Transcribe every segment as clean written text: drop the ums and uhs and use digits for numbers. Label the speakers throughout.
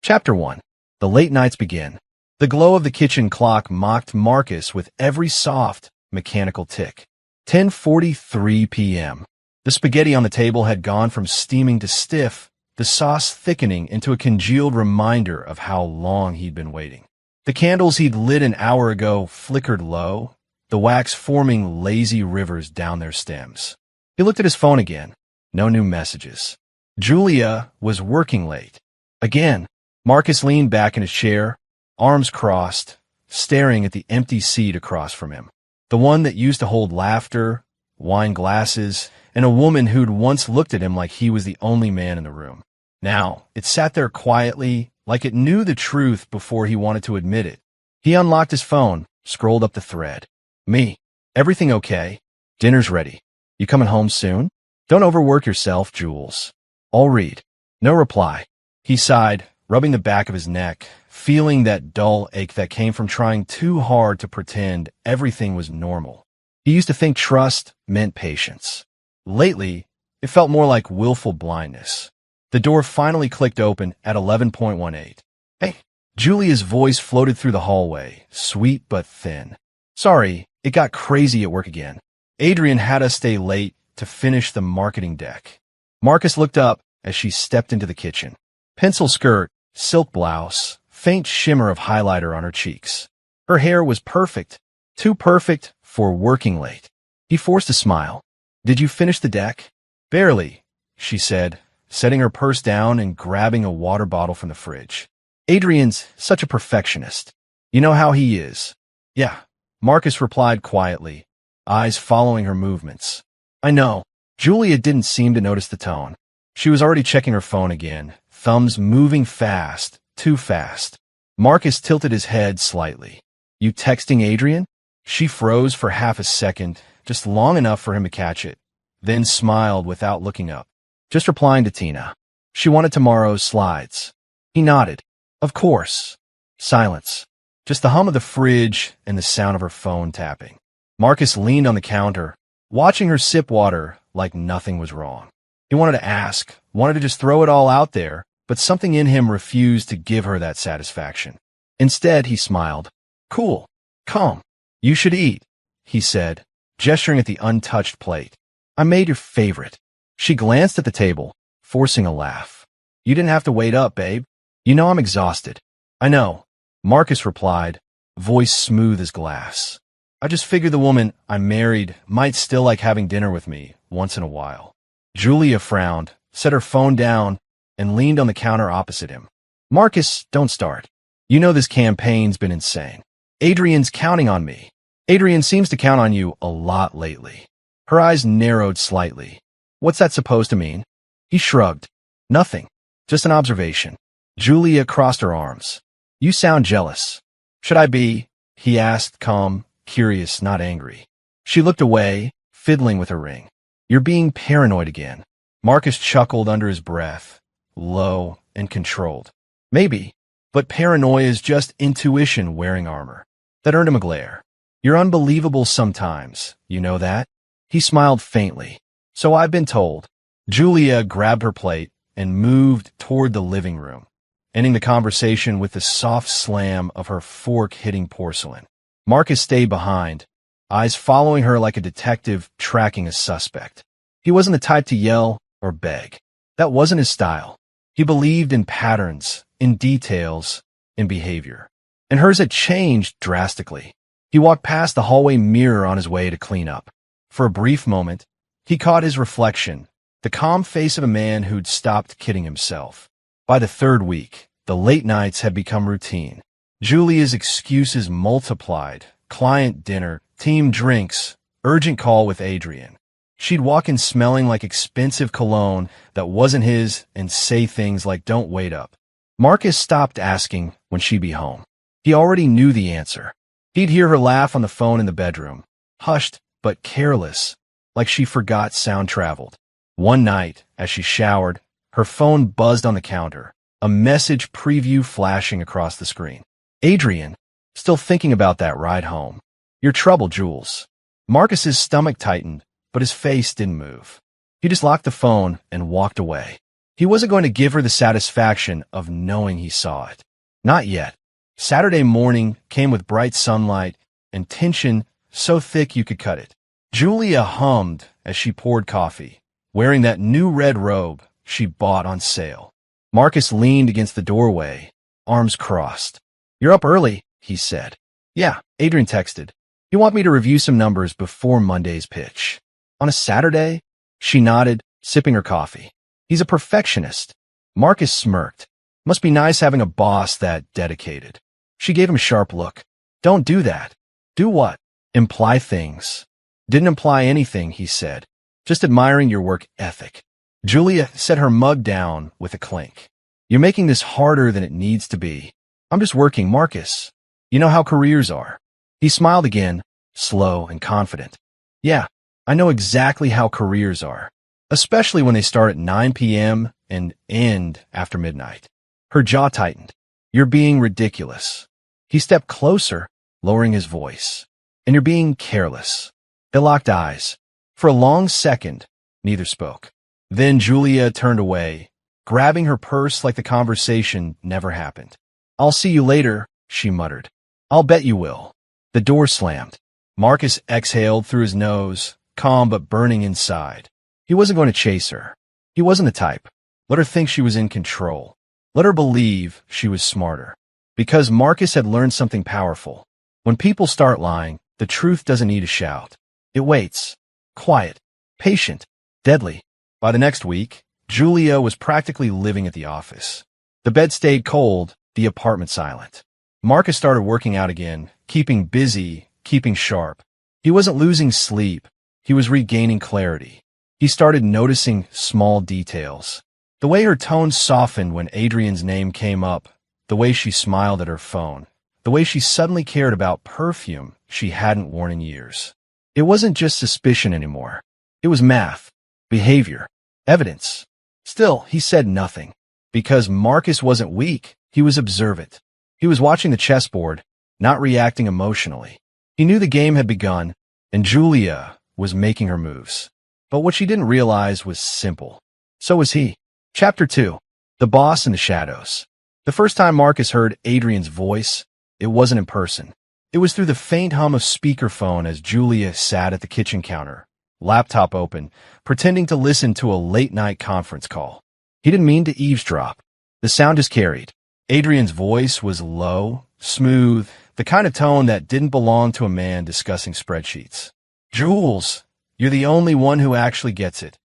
Speaker 1: Chapter 1. The late nights begin. The glow of the kitchen clock mocked Marcus with every soft, mechanical tick. 10:43 p.m. The spaghetti on the table had gone from steaming to stiff, the sauce thickening into a congealed reminder of how long he'd been waiting. The candles he'd lit an hour ago flickered low, the wax forming lazy rivers down their stems. He looked at his phone again. No new messages. Julia was working late. Again. Marcus leaned back in his chair, arms crossed, staring at the empty seat across from him. The one that used to hold laughter, wine glasses, and a woman who'd once looked at him like he was the only man in the room. Now, it sat there quietly, like it knew the truth before he wanted to admit it. He unlocked his phone, scrolled up the thread. Me. Everything okay? Dinner's ready. You coming home soon? Don't overwork yourself, Jules. I'll read. No reply. He sighed, rubbing the back of his neck, feeling that dull ache that came from trying too hard to pretend everything was normal. He used to think trust meant patience. Lately, it felt more like willful blindness. The door finally clicked open at 11:18. Hey, Julia's voice floated through the hallway, sweet but thin. Sorry, it got crazy at work again. Adrian had us stay late to finish the marketing deck. Marcus looked up as she stepped into the kitchen. Pencil skirt, silk blouse, faint shimmer of highlighter on her cheeks. Her hair was perfect, too perfect for working late. He forced a smile. Did you finish the deck? Barely, she said, setting her purse down and grabbing a water bottle from the fridge. Adrian's such a perfectionist. You know how he is. Yeah, Marcus replied quietly, eyes following her movements. I know. Julia didn't seem to notice the tone. She was already checking her phone again, thumbs moving fast, too fast. Marcus tilted his head slightly. You texting Adrian? She froze for half a second, just long enough for him to catch it, then smiled without looking up. Just replying to Tina. She wanted tomorrow's slides. He nodded. Of course. Silence. Just the hum of the fridge and the sound of her phone tapping. Marcus leaned on the counter, watching her sip water like nothing was wrong. He wanted to ask, wanted to just throw it all out there, but something in him refused to give her that satisfaction. Instead, he smiled. Cool. Come. You should eat, he said, gesturing at the untouched plate. I made your favorite. She glanced at the table, forcing a laugh. You didn't have to wait up, babe. You know I'm exhausted. I know, Marcus replied, voice smooth as glass. I just figured the woman I married might still like having dinner with me once in a while. Julia frowned, set her phone down, and leaned on the counter opposite him. Marcus, don't start. You know this campaign's been insane. Adrian's counting on me. Adrian seems to count on you a lot lately. Her eyes narrowed slightly. What's that supposed to mean? He shrugged. Nothing. Just an observation. Julia crossed her arms. You sound jealous. Should I be? He asked, calm, curious, not angry. She looked away, fiddling with her ring. You're being paranoid again. Marcus chuckled under his breath, low and controlled. Maybe, but paranoia is just intuition wearing armor. That earned him a glare. You're unbelievable sometimes, you know that? He smiled faintly. So I've been told. Julia grabbed her plate and moved toward the living room, ending the conversation with the soft slam of her fork hitting porcelain. Marcus stayed behind, eyes following her like a detective tracking a suspect. He wasn't the type to yell or beg. That wasn't his style. He believed in patterns, in details, in behavior. And hers had changed drastically. He walked past the hallway mirror on his way to clean up. For a brief moment, he caught his reflection, the calm face of a man who'd stopped kidding himself. By the third week, the late nights had become routine. Julia's excuses multiplied. Client dinner, team drinks, urgent call with Adrian. She'd walk in smelling like expensive cologne that wasn't his and say things like, don't wait up. Marcus stopped asking when she'd be home. He already knew the answer. He'd hear her laugh on the phone in the bedroom, hushed but careless, like she forgot sound traveled. One night, as she showered, her phone buzzed on the counter, a message preview flashing across the screen. Adrian, still thinking about that ride home. Your trouble, Jules. Marcus's stomach tightened, but his face didn't move. He just locked the phone and walked away. He wasn't going to give her the satisfaction of knowing he saw it. Not yet. Saturday morning came with bright sunlight and tension so thick you could cut it. Julia hummed as she poured coffee, wearing that new red robe she bought on sale. Marcus leaned against the doorway, arms crossed. "You're up early," he said. "Yeah," Adrian texted. "You want me to review some numbers before Monday's pitch." "On a Saturday?" She nodded, sipping her coffee. "He's a perfectionist." Marcus smirked. "Must be nice having a boss that dedicated." She gave him a sharp look. "Don't do that." "Do what?" "Imply things." "Didn't imply anything," he said. "Just admiring your work ethic." Julia set her mug down with a clink. "You're making this harder than it needs to be." "I'm just working, Marcus. You know how careers are." He smiled again, slow and confident. "Yeah, I know exactly how careers are, especially when they start at 9 p.m. and end after midnight." Her jaw tightened. "You're being ridiculous." He stepped closer, lowering his voice. "And you're being careless." They locked eyes. For a long second, neither spoke. Then Julia turned away, grabbing her purse like the conversation never happened. "I'll see you later," she muttered. "I'll bet you will." The door slammed. Marcus exhaled through his nose, calm but burning inside. He wasn't going to chase her. He wasn't the type. Let her think she was in control. Let her believe she was smarter. Because Marcus had learned something powerful. When people start lying, the truth doesn't need a shout. It waits. Quiet. Patient. Deadly. By the next week, Julia was practically living at the office. The bed stayed cold, the apartment silent. Marcus started working out again, keeping busy, keeping sharp. He wasn't losing sleep. He was regaining clarity. He started noticing small details. The way her tone softened when Adrian's name came up, the way she smiled at her phone, the way she suddenly cared about perfume she hadn't worn in years. It wasn't just suspicion anymore. It was math, behavior, evidence. Still, he said nothing. Because Marcus wasn't weak, he was observant. He was watching the chessboard, not reacting emotionally. He knew the game had begun, and Julia was making her moves. But what she didn't realize was simple. So was he. Chapter 2. The Boss in the Shadows. The first time Marcus heard Adrian's voice, it wasn't in person. It was through the faint hum of speakerphone as Julia sat at the kitchen counter, laptop open, pretending to listen to a late-night conference call. He didn't mean to eavesdrop. The sound just carried. Adrian's voice was low, smooth, the kind of tone that didn't belong to a man discussing spreadsheets. "Jules, you're the only one who actually gets it,"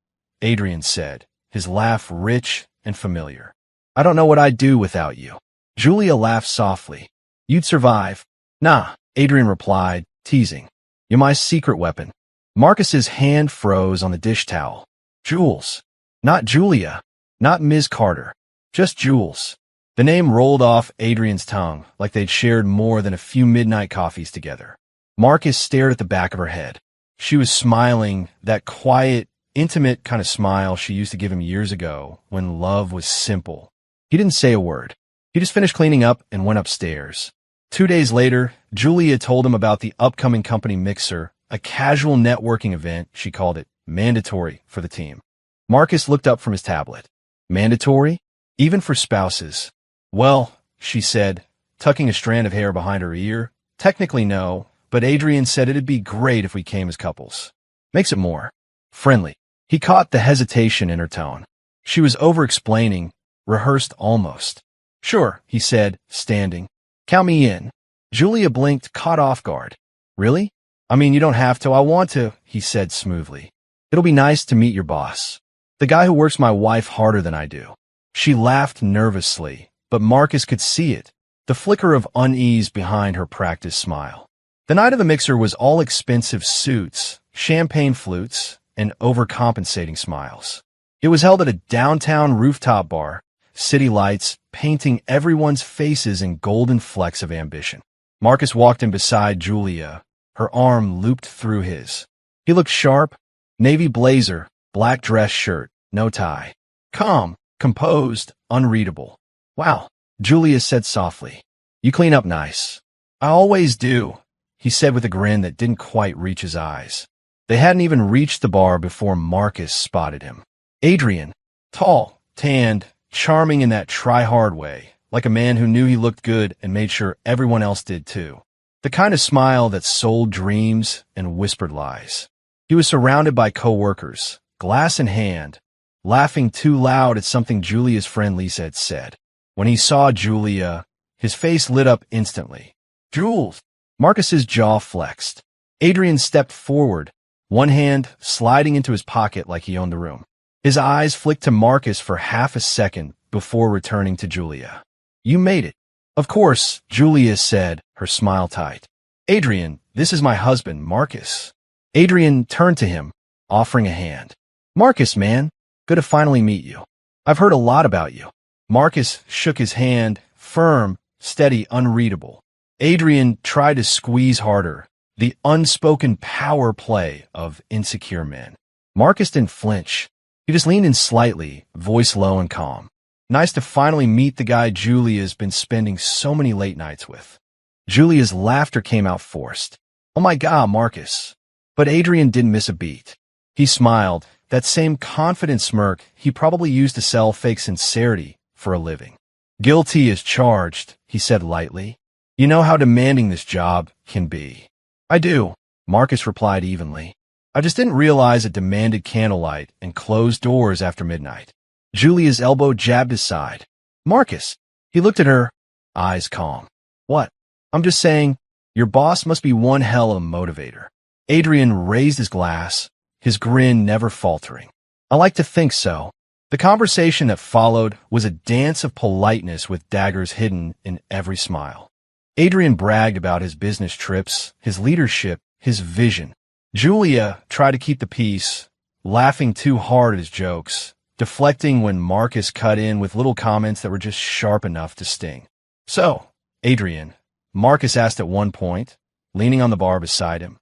Speaker 1: Adrian said, his laugh rich and familiar. "I don't know what I'd do without you." Julia laughed softly. "You'd survive." "Nah," Adrian replied, teasing. "You're my secret weapon." Marcus's hand froze on the dish towel. "Jules. Not Julia. Not Ms. Carter. Just Jules." The name rolled off Adrian's tongue like they'd shared more than a few midnight coffees together. Marcus stared at the back of her head. She was smiling, that quiet, intimate kind of smile she used to give him years ago when love was simple. He didn't say a word. He just finished cleaning up and went upstairs. 2 days later, Julia told him about the upcoming company mixer, a casual networking event, she called it, mandatory for the team. Marcus looked up from his tablet. Mandatory? Even for spouses? "Well," she said, tucking a strand of hair behind her ear, "technically no, but Adrian said it'd be great if we came as couples. Makes it more friendly." He caught the hesitation in her tone. She was over-explaining, rehearsed almost. "Sure," he said, standing. "Count me in." Julia blinked, caught off guard. "Really? I mean, you don't have to. I want to," he said smoothly. "It'll be nice to meet your boss. The guy who works my wife harder than I do." She laughed nervously, but Marcus could see it, the flicker of unease behind her practiced smile. The night of the mixer was all expensive suits, champagne flutes, and overcompensating smiles. It was held at a downtown rooftop bar, city lights painting everyone's faces in golden flecks of ambition. Marcus walked in beside Julia, her arm looped through his. He looked sharp, navy blazer, black dress shirt, no tie. Calm, composed, unreadable. "Wow," Julia said softly. "You clean up nice." "I always do," he said with a grin that didn't quite reach his eyes. They hadn't even reached the bar before Marcus spotted him. Adrian, tall, tanned, charming in that try-hard way, like a man who knew he looked good and made sure everyone else did too. The kind of smile that sold dreams and whispered lies. He was surrounded by co-workers, glass in hand, laughing too loud at something Julia's friend Lisa had said. When he saw Julia, his face lit up instantly. "Jules!" Marcus's jaw flexed. Adrian stepped forward, one hand sliding into his pocket like he owned the room. His eyes flicked to Marcus for half a second before returning to Julia. "You made it." "Of course," Julia said, her smile tight. "Adrian, this is my husband, Marcus." Adrian turned to him, offering a hand. "Marcus, man, good to finally meet you. I've heard a lot about you." Marcus shook his hand, firm, steady, unreadable. Adrian tried to squeeze harder, the unspoken power play of insecure men. Marcus didn't flinch. He just leaned in slightly, voice low and calm. "Nice to finally meet the guy Julia's been spending so many late nights with." Julia's laughter came out forced. "Oh my God, Marcus." But Adrian didn't miss a beat. He smiled, that same confident smirk he probably used to sell fake sincerity for a living. "Guilty as charged," he said lightly. "You know how demanding this job can be." "I do," Marcus replied evenly. "I just didn't realize it demanded candlelight and closed doors after midnight." Julia's elbow jabbed his side. "Marcus." He looked at her, eyes calm. "What?" "I'm just saying, your boss must be one hell of a motivator." Adrian raised his glass, his grin never faltering. "I like to think so." The conversation that followed was a dance of politeness with daggers hidden in every smile. Adrian bragged about his business trips, his leadership, his vision. Julia tried to keep the peace, laughing too hard at his jokes, deflecting when Marcus cut in with little comments that were just sharp enough to sting. "So, Adrian," Marcus asked at one point, leaning on the bar beside him,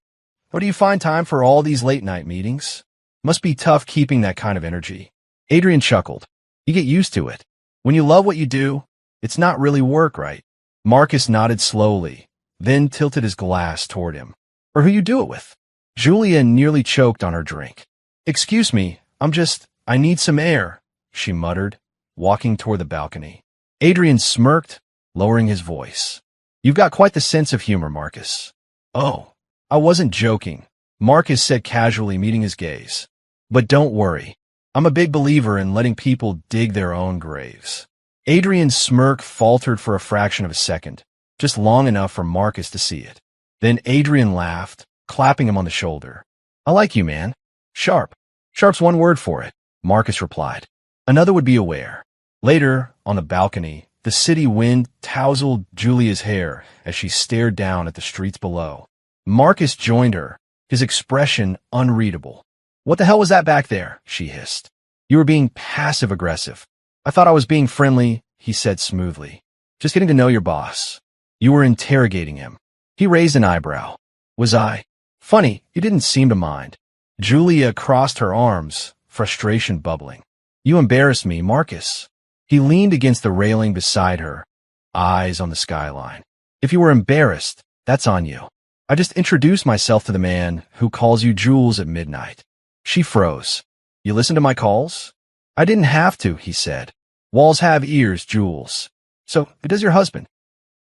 Speaker 1: "how do you find time for all these late-night meetings? Must be tough keeping that kind of energy." Adrian chuckled. "You get used to it. When you love what you do, it's not really work, right?" Marcus nodded slowly, then tilted his glass toward him. "Or who you do it with?" Julia nearly choked on her drink. "Excuse me, I need some air," she muttered, walking toward the balcony. Adrian smirked, lowering his voice. "You've got quite the sense of humor, Marcus." "Oh, I wasn't joking," Marcus said casually, meeting his gaze. "But don't worry. I'm a big believer in letting people dig their own graves." Adrian's smirk faltered for a fraction of a second, just long enough for Marcus to see it. Then Adrian laughed, clapping him on the shoulder. "I like you, man. Sharp." "Sharp's one word for it," Marcus replied. Another would be aware. Later, on the balcony, the city wind tousled Julia's hair as she stared down at the streets below. Marcus joined her, his expression unreadable. "What the hell was that back there?" she hissed. "You were being passive-aggressive." "I thought I was being friendly," he said smoothly. "Just getting to know your boss." "You were interrogating him." He raised an eyebrow. "Was I?" "Funny, you didn't seem to mind." Julia crossed her arms, frustration bubbling. "You embarrass me, Marcus." He leaned against the railing beside her, eyes on the skyline. "If you were embarrassed, that's on you. I just introduced myself to the man who calls you Jules at midnight." She froze. "You listen to my calls?" "I didn't have to," he said. "Walls have ears, Jules." "So, does your husband?"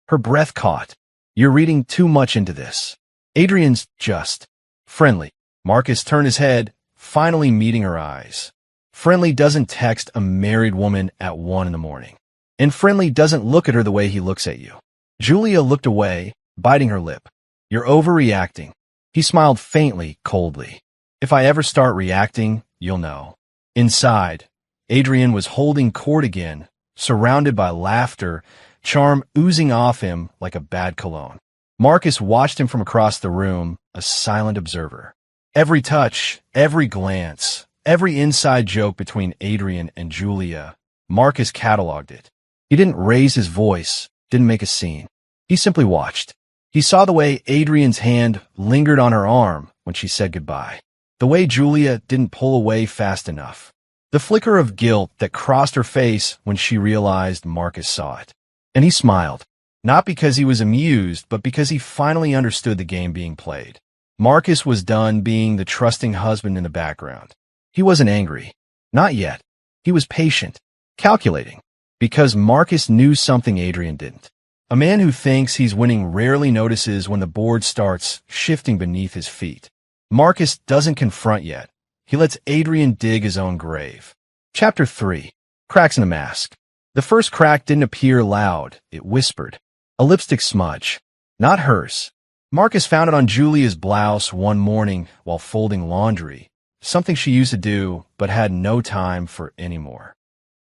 Speaker 1: Her breath caught. "You're reading too much into this." Adrian's just friendly. Marcus turned his head, finally meeting her eyes. Friendly doesn't text a married woman at 1 in the morning. And Friendly doesn't look at her the way he looks at you. Julia looked away, biting her lip. "You're overreacting." He smiled faintly, coldly. "If I ever start reacting, you'll know." Inside, Adrian was holding court again, surrounded by laughter, charm oozing off him like a bad cologne. Marcus watched him from across the room, a silent observer. Every touch, every glance, every inside joke between Adrian and Julia, Marcus cataloged it. He didn't raise his voice, didn't make a scene. He simply watched. He saw the way Adrian's hand lingered on her arm when she said goodbye. The way Julia didn't pull away fast enough. The flicker of guilt that crossed her face when she realized Marcus saw it. And he smiled, not because he was amused, but because he finally understood the game being played. Marcus was done being the trusting husband in the background. He wasn't angry. Not yet. He was patient. Calculating. Because Marcus knew something Adrian didn't. A man who thinks he's winning rarely notices when the board starts shifting beneath his feet. Marcus doesn't confront yet. He lets Adrian dig his own grave. Chapter 3. Cracks in the mask. The first crack didn't appear loud. It whispered. A lipstick smudge. Not hers. Marcus found it on Julia's blouse one morning while folding laundry, something she used to do but had no time for anymore.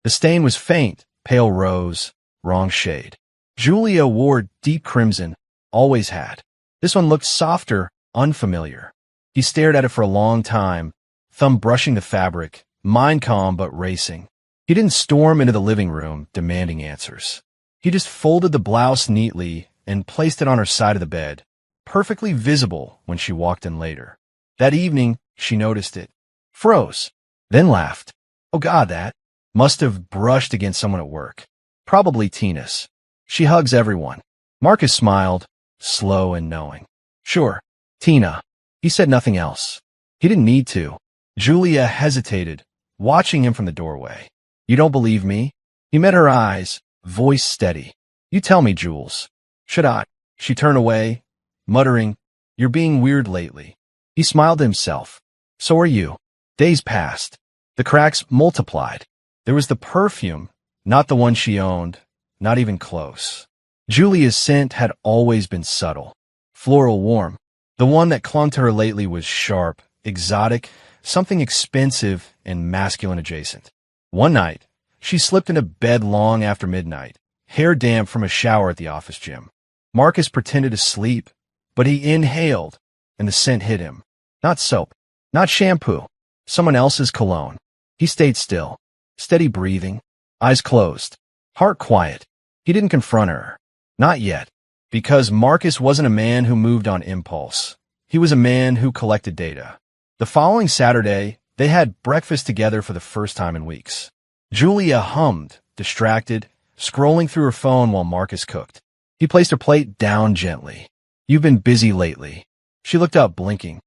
Speaker 1: The stain was faint, pale rose, wrong shade. Julia wore deep crimson, always had. This one looked softer, unfamiliar. He stared at it for a long time, thumb brushing the fabric, mind calm but racing. He didn't storm into the living room, demanding answers. He just folded the blouse neatly and placed it on her side of the bed, perfectly visible when she walked in later. That evening, she noticed it, froze, then laughed. Oh God, that must have brushed against someone at work. Probably Tina's. She hugs everyone. Marcus smiled, slow and knowing. Sure, Tina. He said nothing else. He didn't need to. Julia hesitated, watching him from the doorway. You don't believe me? He met her eyes, voice steady. You tell me, Jules. Should I? She turned away, muttering, You're being weird lately. He smiled to himself. So are you. Days passed. The cracks multiplied. There was the perfume, not the one she owned, not even close. Julia's scent had always been subtle, floral warm. The one that clung to her lately was sharp, exotic, something expensive and masculine adjacent. One night, she slipped into bed long after midnight, hair damp from a shower at the office gym. Marcus pretended to sleep, but he inhaled, and the scent hit him. Not soap, not shampoo, someone else's cologne. He stayed still, steady breathing, eyes closed, heart quiet. He didn't confront her. Not yet. Because Marcus wasn't a man who moved on impulse. He was a man who collected data. The following Saturday, they had breakfast together for the first time in weeks. Julia hummed, distracted, scrolling through her phone while Marcus cooked. He placed her plate down gently. You've been busy lately. She looked up, blinking.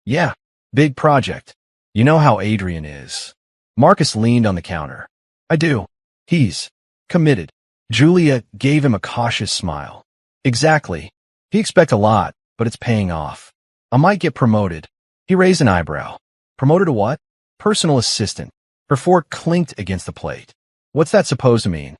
Speaker 1: Yeah, big project. You know how Adrian is. Marcus leaned on the counter. I do. He's committed. Julia gave him a cautious smile. Exactly. He expects a lot, but it's paying off. I might get promoted. He raised an eyebrow. Promoted to what? Personal assistant. Her fork clinked against the plate. What's that supposed to mean?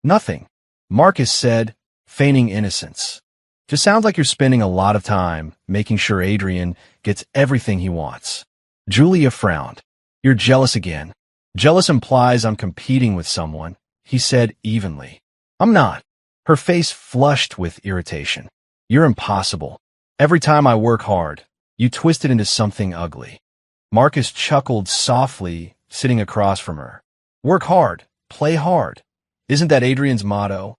Speaker 1: Nothing. Marcus said, feigning innocence. Just sounds like you're spending a lot of time making sure Adrian gets everything he wants. Julia frowned. You're jealous again. Jealous implies I'm competing with someone, he said evenly. I'm not. Her face flushed with irritation. You're impossible. Every time I work hard, you twist it into something ugly. Marcus chuckled softly, sitting across from her. Work hard, play hard. Isn't that Adrian's motto?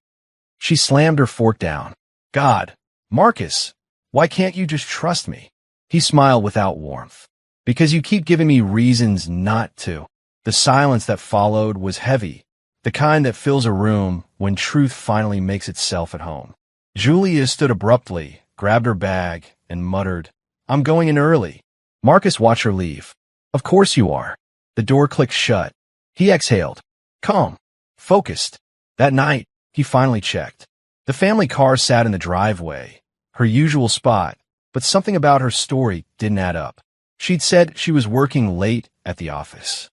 Speaker 1: She slammed her fork down. God, Marcus, why can't you just trust me? He smiled without warmth. Because you keep giving me reasons not to. The silence that followed was heavy, the kind that fills a room when truth finally makes itself at home. Julia stood abruptly, grabbed her bag, and muttered, I'm going in early. Marcus watched her leave. Of course you are. The door clicked shut. He exhaled. Calm. Focused. That night, he finally checked. The family car sat in the driveway, her usual spot, but something about her story didn't add up. She'd said she was working late at the office.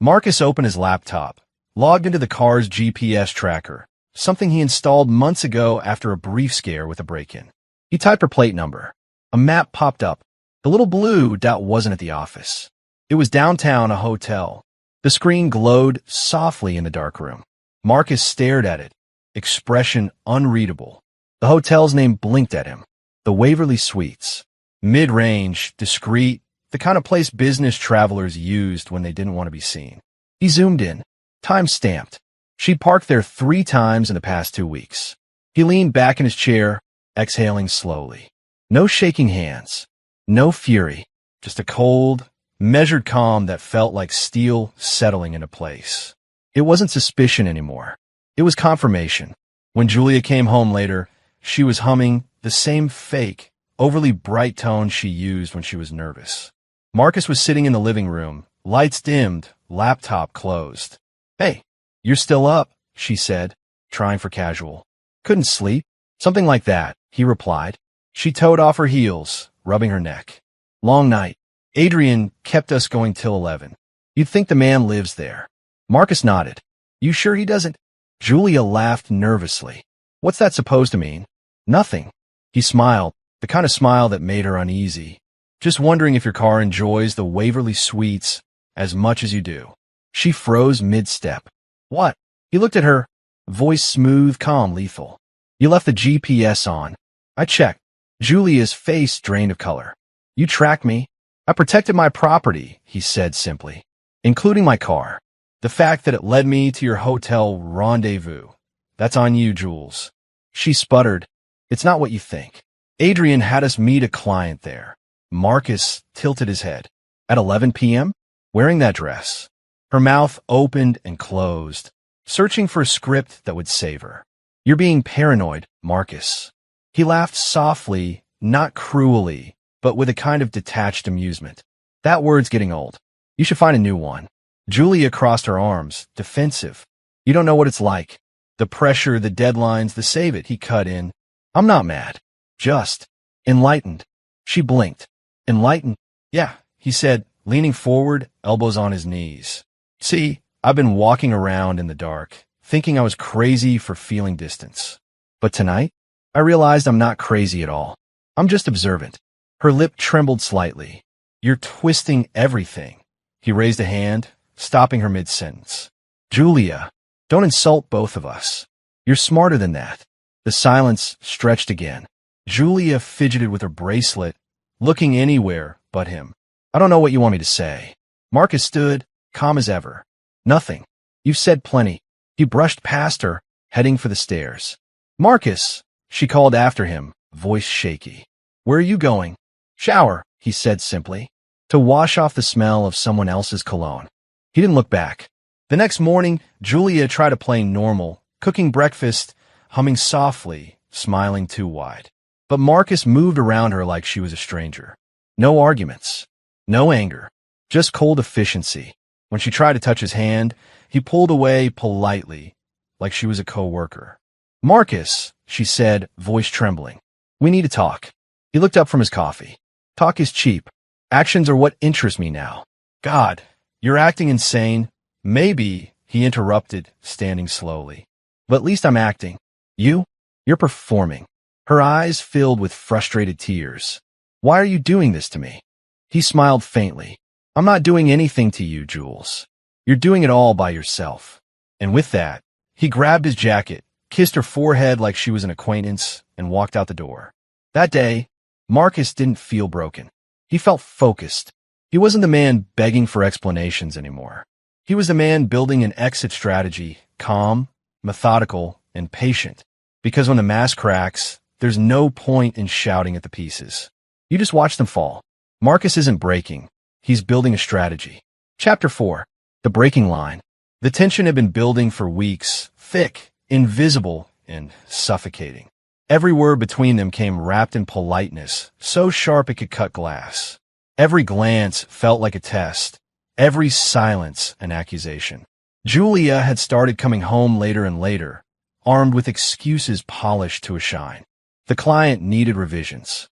Speaker 1: Marcus opened his laptop, logged into the car's GPS tracker, something he installed months ago after a brief scare with a break-in. He typed her plate number. A map popped up. The little blue dot wasn't at the office. It was downtown, a hotel. The screen glowed softly in the dark room. Marcus stared at it, expression unreadable. The hotel's name blinked at him. The Waverly Suites. Mid-range, discreet, the kind of place business travelers used when they didn't want to be seen. He zoomed in. Time stamped. She'd parked there 3 times in the past 2 weeks. He leaned back in his chair, exhaling slowly. No shaking hands. No fury. Just a cold, measured calm that felt like steel settling into place. It wasn't suspicion anymore. It was confirmation. When Julia came home later, she was humming the same fake, overly bright tone she used when she was nervous. Marcus was sitting in the living room, lights dimmed, laptop closed. Hey, you're still up, she said, trying for casual. Couldn't sleep? Something like that, he replied. She toed off her heels, rubbing her neck. Long night. Adrian kept us going till 11. You'd think the man lives there. Marcus nodded. You sure he doesn't? Julia laughed nervously. What's that supposed to mean? Nothing. He smiled, the kind of smile that made her uneasy. Just wondering if your car enjoys the Waverly Suites as much as you do. She froze mid-step. What? He looked at her, voice smooth, calm, lethal. You left the GPS on. I checked. Julia's face drained of color. You tracked me? I protected my property, he said simply, including my car. The fact that it led me to your hotel rendezvous. That's on you, Jules. She sputtered. It's not what you think. Adrian had us meet a client there. Marcus tilted his head. At 11 p.m.? Wearing that dress. Her mouth opened and closed, searching for a script that would save her. You're being paranoid, Marcus. He laughed softly, not cruelly, but with a kind of detached amusement. That word's getting old. You should find a new one. Julia crossed her arms, defensive. You don't know what it's like. The pressure, the deadlines, the save it, he cut in. I'm not mad. Just enlightened. She blinked. Enlightened? Yeah, he said, leaning forward, elbows on his knees. See, I've been walking around in the dark, thinking I was crazy for feeling distance. But tonight, I realized I'm not crazy at all. I'm just observant. Her lip trembled slightly. You're twisting everything. He raised a hand, stopping her mid-sentence. Julia, don't insult both of us. You're smarter than that. The silence stretched again. Julia fidgeted with her bracelet, looking anywhere but him. I don't know what you want me to say. Marcus stood, calm as ever. Nothing. You've said plenty. He brushed past her, heading for the stairs. Marcus, she called after him, voice shaky. Where are you going? Shower, he said simply. To wash off the smell of someone else's cologne. He didn't look back. The next morning, Julia tried to play normal, cooking breakfast, humming softly, smiling too wide. But Marcus moved around her like she was a stranger. No arguments. No anger. Just cold efficiency. When she tried to touch his hand, he pulled away politely, like she was a co-worker. Marcus, she said, voice trembling. We need to talk. He looked up from his coffee. Talk is cheap. Actions are what interest me now. God, you're acting insane. Maybe, he interrupted, standing slowly. But at least I'm acting. You're performing. Her eyes filled with frustrated tears. Why are you doing this to me? He smiled faintly. I'm not doing anything to you, Jules. You're doing it all by yourself. And with that, he grabbed his jacket, kissed her forehead like she was an acquaintance, and walked out the door. That day, Marcus didn't feel broken. He felt focused. He wasn't the man begging for explanations anymore. He was the man building an exit strategy, calm, methodical, and patient. Because when the mask cracks, there's no point in shouting at the pieces. You just watch them fall. Marcus isn't breaking. He's building a strategy. Chapter 4. The breaking line. The tension had been building for weeks, thick, invisible, and suffocating. Every word between them came wrapped in politeness, so sharp it could cut glass. Every glance felt like a test, every silence an accusation. Julia had started coming home later and later, armed with excuses polished to a shine. The client needed revisions.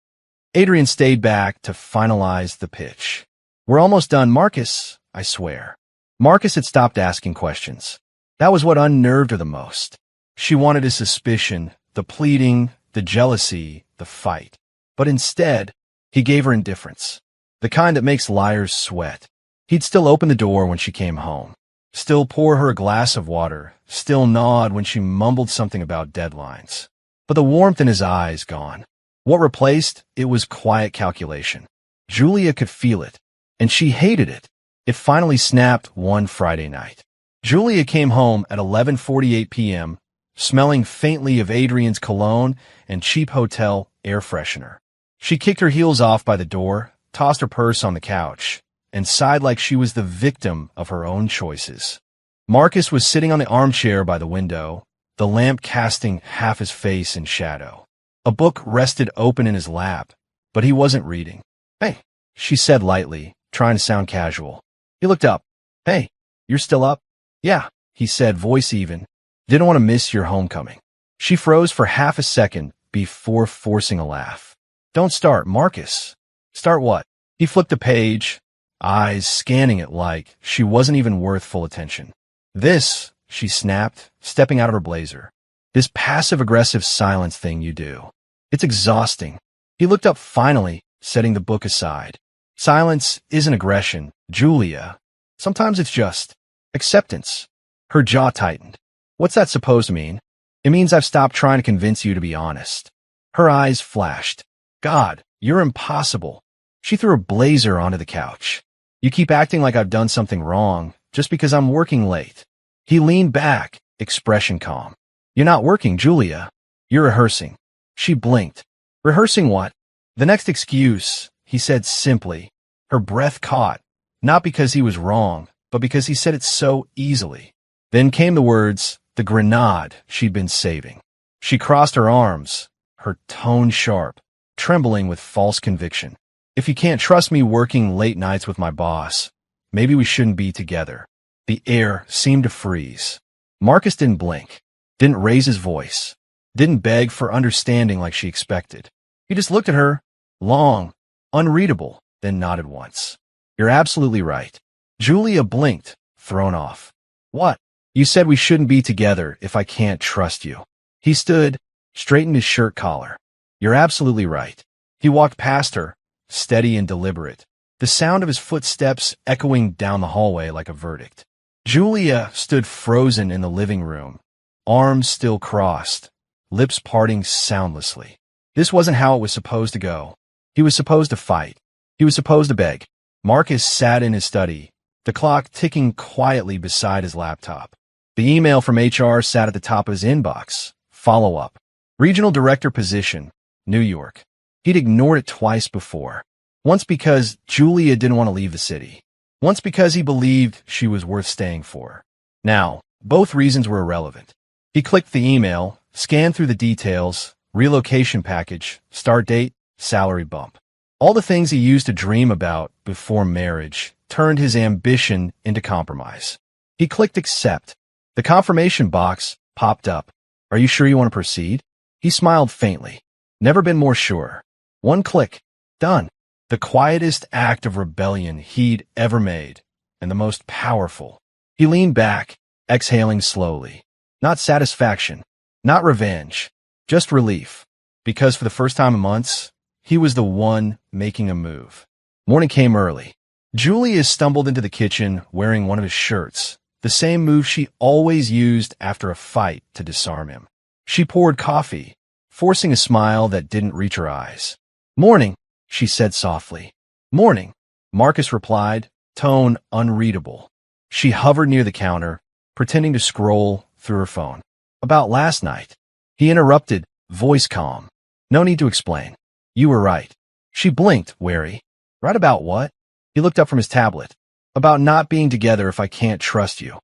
Speaker 1: Adrian stayed back to finalize the pitch. We're almost done, Marcus, I swear. Marcus had stopped asking questions. That was what unnerved her the most. She wanted his suspicion, the pleading, the jealousy, the fight. But instead, he gave her indifference. The kind that makes liars sweat. He'd still open the door when she came home. Still pour her a glass of water. Still nod when she mumbled something about deadlines. But the warmth in his eyes gone. What replaced it was quiet calculation. Julia could feel it, and she hated it. It finally snapped one Friday night. Julia came home at 11:48 p.m., smelling faintly of Adrian's cologne and cheap hotel air freshener. She kicked her heels off by the door, tossed her purse on the couch, and sighed like she was the victim of her own choices. Marcus was sitting on the armchair by the window, the lamp casting half his face in shadow. A book rested open in his lap, but he wasn't reading. Hey, she said lightly, trying to sound casual. He looked up. Hey, you're still up? Yeah. he said, voice even. Didn't want to miss your homecoming. She froze for half a second before forcing a laugh. Don't start, Marcus. Start what? He flipped the page, eyes scanning it like she wasn't even worth full attention. This, she snapped, stepping out of her blazer. This passive-aggressive silence thing you do. It's exhausting. He looked up finally, setting the book aside. Silence isn't aggression, Julia. Sometimes it's just acceptance. Her jaw tightened. What's that supposed to mean? It means I've stopped trying to convince you to be honest. Her eyes flashed. God, you're impossible. She threw her blazer onto the couch. You keep acting like I've done something wrong just because I'm working late. He leaned back, expression calm. You're not working, Julia. You're rehearsing. She blinked. Rehearsing what? The next excuse, he said simply. Her breath caught, not because he was wrong, but because he said it so easily. Then came the words, the grenade she'd been saving. She crossed her arms, her tone sharp, trembling with false conviction. If you can't trust me working late nights with my boss, maybe we shouldn't be together. The air seemed to freeze. Marcus didn't blink, didn't raise his voice, didn't beg for understanding like she expected. He just looked at her, long, unreadable, then nodded once. You're absolutely right. Julia blinked, thrown off. What? You said we shouldn't be together if I can't trust you. He stood, straightened his shirt collar. You're absolutely right. He walked past her, steady and deliberate, the sound of his footsteps echoing down the hallway like a verdict. Julia stood frozen in the living room, arms still crossed, lips parting soundlessly. This wasn't how it was supposed to go. He was supposed to fight. He was supposed to beg. Marcus sat in his study, the clock ticking quietly beside his laptop. The email from HR sat at the top of his inbox. Follow-up. Regional Director position, New York. He'd ignored it twice before. Once because Julia didn't want to leave the city. Once because he believed she was worth staying for. Now, both reasons were irrelevant. He clicked the email, scanned through the details, relocation package, start date, salary bump. All the things he used to dream about before marriage turned his ambition into compromise. He clicked accept. The confirmation box popped up. Are you sure you want to proceed? He smiled faintly. Never been more sure. One click. Done. The quietest act of rebellion he'd ever made, and the most powerful. He leaned back, exhaling slowly. Not satisfaction, not revenge, just relief. Because for the first time in months, he was the one making a move. Morning came early. Julia stumbled into the kitchen wearing one of his shirts, the same move she always used after a fight to disarm him. She poured coffee, forcing a smile that didn't reach her eyes. Morning, she said softly. Morning, Marcus replied, tone unreadable. She hovered near the counter, pretending to scroll through her phone. About last night. He interrupted, voice calm. No need to explain. You were right. She blinked, wary. Right about what? He looked up from his tablet. About not being together if I can't trust you.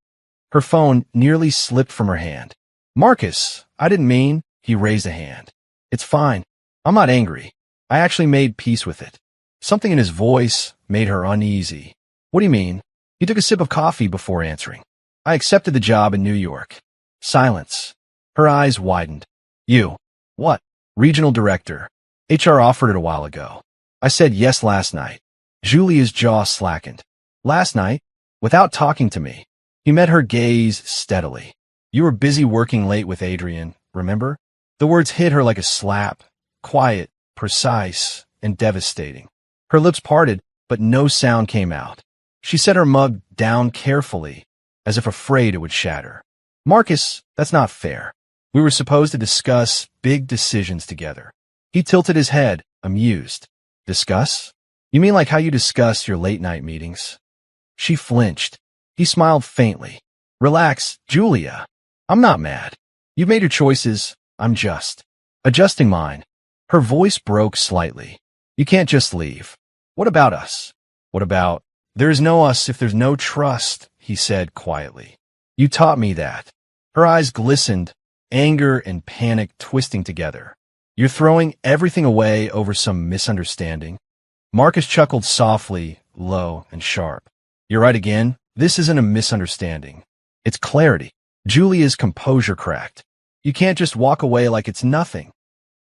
Speaker 1: Her phone nearly slipped from her hand. Marcus, I didn't mean. He raised a hand. It's fine. I'm not angry. I actually made peace with it. Something in his voice made her uneasy. What do you mean? He took a sip of coffee before answering. I accepted the job in New York. Silence. Her eyes widened. You. What? Regional Director. HR offered it a while ago. I said yes last night. Julia's jaw slackened. Last night? Without talking to me. He met her gaze steadily. You were busy working late with Adrian, remember? The words hit her like a slap. Quiet, precise, and devastating. Her lips parted, but no sound came out. She set her mug down carefully, as if afraid it would shatter. Marcus, that's not fair. We were supposed to discuss big decisions together. He tilted his head, amused. Discuss? You mean like how you discuss your late-night meetings? She flinched. He smiled faintly. Relax, Julia. I'm not mad. You've made your choices. I'm just adjusting mine. Her voice broke slightly. You can't just leave. What about us? What about? There is no us if there's no trust, he said quietly. You taught me that. Her eyes glistened, anger and panic twisting together. You're throwing everything away over some misunderstanding. Marcus chuckled softly, low and sharp. You're right again. This isn't a misunderstanding. It's clarity. Julia's composure cracked. You can't just walk away like it's nothing.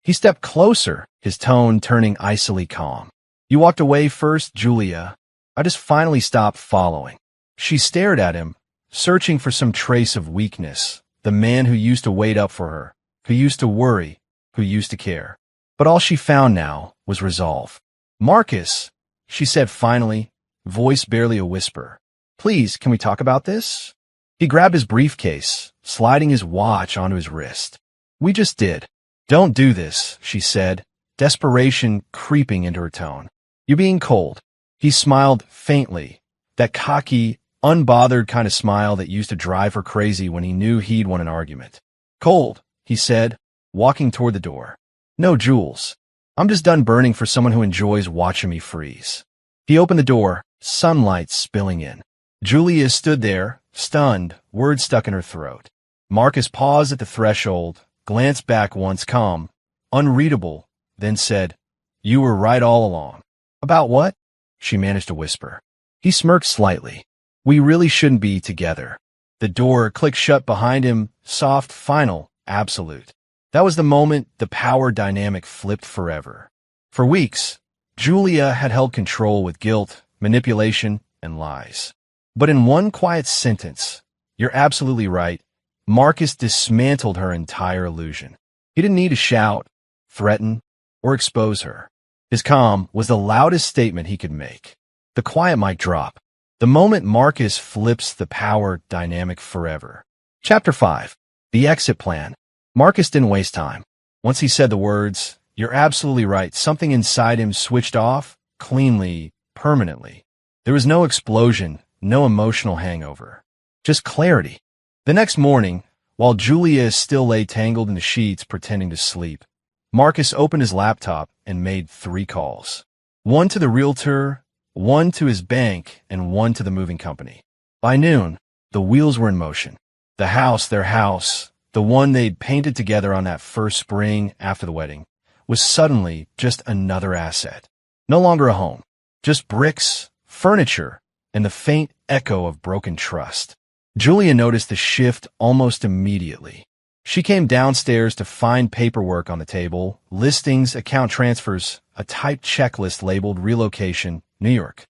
Speaker 1: He stepped closer, his tone turning icily calm. You walked away first, Julia. I just finally stopped following. She stared at him, searching for some trace of weakness, the man who used to wait up for her, who used to worry, who used to care. But all she found now was resolve. Marcus, she said finally, voice barely a whisper. Please, can we talk about this? He grabbed his briefcase, sliding his watch onto his wrist. We just did. Don't do this, she said, desperation creeping into her tone. You're being cold. He smiled faintly, that cocky, unbothered kind of smile that used to drive her crazy when he knew he'd won an argument. Cold, he said, walking toward the door. No, Jules. I'm just done burning for someone who enjoys watching me freeze. He opened the door, sunlight spilling in. Julia stood there, stunned, words stuck in her throat. Marcus paused at the threshold, glanced back once calm, unreadable, then said, You were right all along. About what? She managed to whisper. He smirked slightly. We really shouldn't be together. The door clicked shut behind him, soft, final, absolute. That was the moment the power dynamic flipped forever. For weeks, Julia had held control with guilt, manipulation, and lies. But in one quiet sentence, you're absolutely right, Marcus dismantled her entire illusion. He didn't need to shout, threaten, or expose her. His calm was the loudest statement he could make. The quiet mic drop. The moment Marcus flips the power dynamic forever. Chapter 5. The Exit Plan. Marcus didn't waste time. Once he said the words, You're absolutely right, something inside him switched off, cleanly, permanently. There was no explosion, no emotional hangover. Just clarity. The next morning, while Julia still lay tangled in the sheets pretending to sleep, Marcus opened his laptop and made 3 calls. One to the realtor, one to his bank, and one to the moving company. By noon, the wheels were in motion. The house, their house, the one they'd painted together on that first spring after the wedding, was suddenly just another asset. No longer a home, just bricks, furniture, and the faint echo of broken trust. Julia noticed the shift almost immediately. She came downstairs to find paperwork on the table, listings, account transfers, a typed checklist labeled Relocation, New York.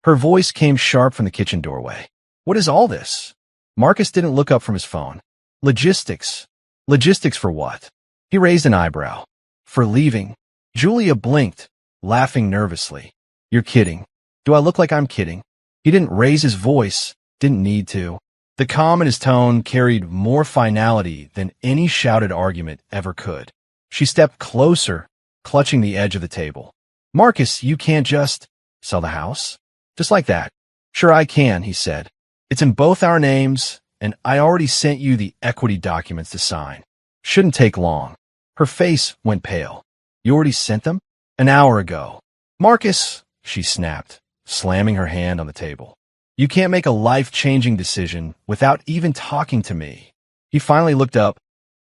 Speaker 1: Her voice came sharp from the kitchen doorway. What is all this? Marcus didn't look up from his phone. Logistics. Logistics for what? He raised an eyebrow. For leaving. Julia blinked, laughing nervously. You're kidding. Do I look like I'm kidding? He didn't raise his voice, didn't need to. The calm in his tone carried more finality than any shouted argument ever could. She stepped closer, clutching the edge of the table. Marcus, you can't just sell the house? Just like that. Sure I can, he said. It's in both our names, and I already sent you the equity documents to sign. Shouldn't take long. Her face went pale. You already sent them? An hour ago. Marcus, she snapped, slamming her hand on the table. You can't make a life-changing decision without even talking to me. He finally looked up,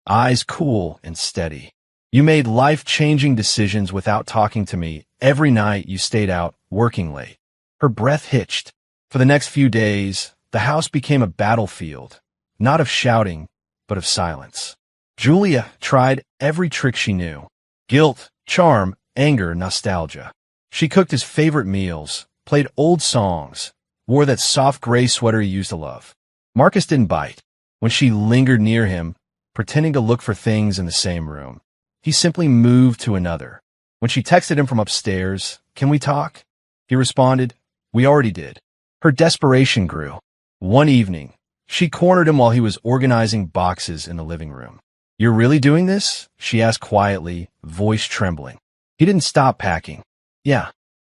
Speaker 1: eyes cool and steady. You made life-changing decisions without talking to me every night you stayed out working late. Her breath hitched. For the next few days, the house became a battlefield, not of shouting, but of silence. Julia tried every trick she knew. Guilt, charm, anger, nostalgia. She cooked his favorite meals, played old songs, wore that soft gray sweater he used to love. Marcus didn't bite. When she lingered near him, pretending to look for things in the same room, he simply moved to another. When she texted him from upstairs, Can we talk? He responded, We already did. Her desperation grew. One evening, she cornered him while he was organizing boxes in the living room. You're really doing this? She asked quietly, voice trembling. He didn't stop packing. Yeah.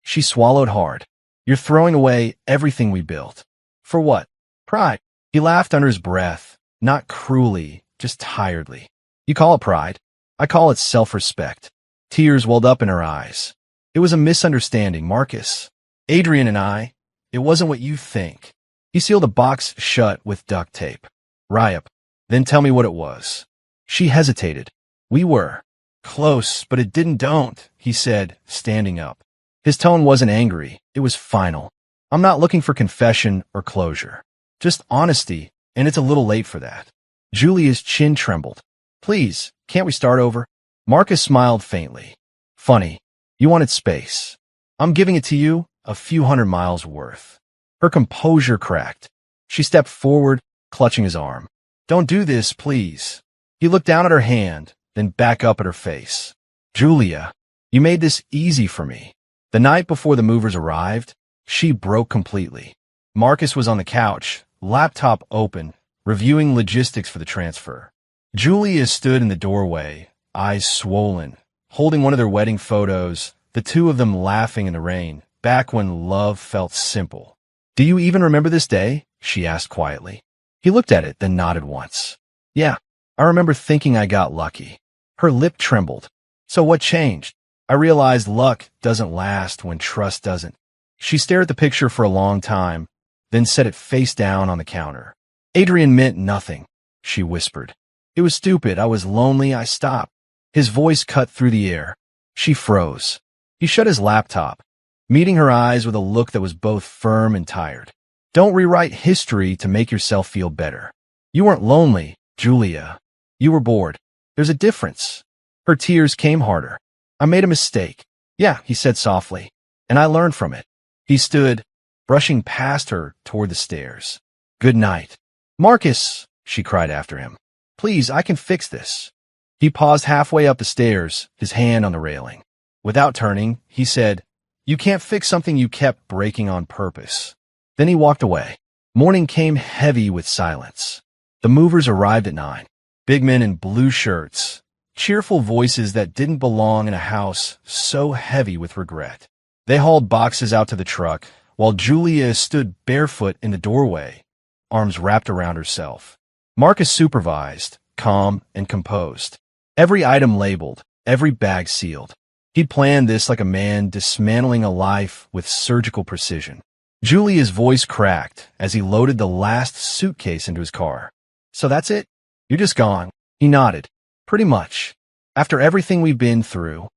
Speaker 1: She swallowed hard. You're throwing away everything we built. For what? Pride. He laughed under his breath, not cruelly, just tiredly. You call it pride. I call it self-respect. Tears welled up in her eyes. It was a misunderstanding, Marcus. Adrian and I, it wasn't what you think. He sealed the box shut with duct tape. Ryup. Then tell me what it was. She hesitated. We were close, but it don't, he said, standing up. His tone wasn't angry. It was final. I'm not looking for confession or closure. Just honesty and it's a little late for that. Julia's chin trembled. Please, can't we start over? Marcus smiled faintly. Funny. You wanted space. I'm giving it to you, a few hundred miles worth. Her composure cracked. She stepped forward, clutching his arm. Don't do this, please. He looked down at her hand, then back up at her face. Julia, you made this easy for me. The night before the movers arrived, she broke completely. Marcus was on the couch, laptop open, reviewing logistics for the transfer. Julia stood in the doorway, eyes swollen, holding one of their wedding photos, the two of them laughing in the rain, back when love felt simple. Do you even remember this day? She asked quietly. He looked at it, then nodded once. Yeah, I remember thinking I got lucky. Her lip trembled. So what changed? I realized luck doesn't last when trust doesn't. She stared at the picture for a long time, then set it face down on the counter. Adrian meant nothing, she whispered. It was stupid. I was lonely. I stopped. His voice cut through the air. She froze. He shut his laptop, meeting her eyes with a look that was both firm and tired. Don't rewrite history to make yourself feel better. You weren't lonely, Julia. You were bored. There's a difference. Her tears came harder. I made a mistake. Yeah, he said softly, and I learned from it. He stood, brushing past her toward the stairs. Good night. Marcus, she cried after him. Please, I can fix this. He paused halfway up the stairs, his hand on the railing. Without turning, he said, You can't fix something you kept breaking on purpose. Then he walked away. Morning came heavy with silence. The movers arrived at 9. Big men in blue shirts, cheerful voices that didn't belong in a house so heavy with regret. They hauled boxes out to the truck, while Julia stood barefoot in the doorway, arms wrapped around herself. Marcus supervised, calm and composed. Every item labeled, every bag sealed. He'd planned this like a man dismantling a life with surgical precision. Julia's voice cracked as he loaded the last suitcase into his car. So that's it? You're just gone. He nodded. Pretty much. After everything we've been through.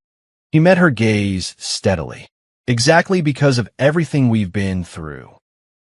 Speaker 1: He met her gaze steadily. Exactly because of everything we've been through.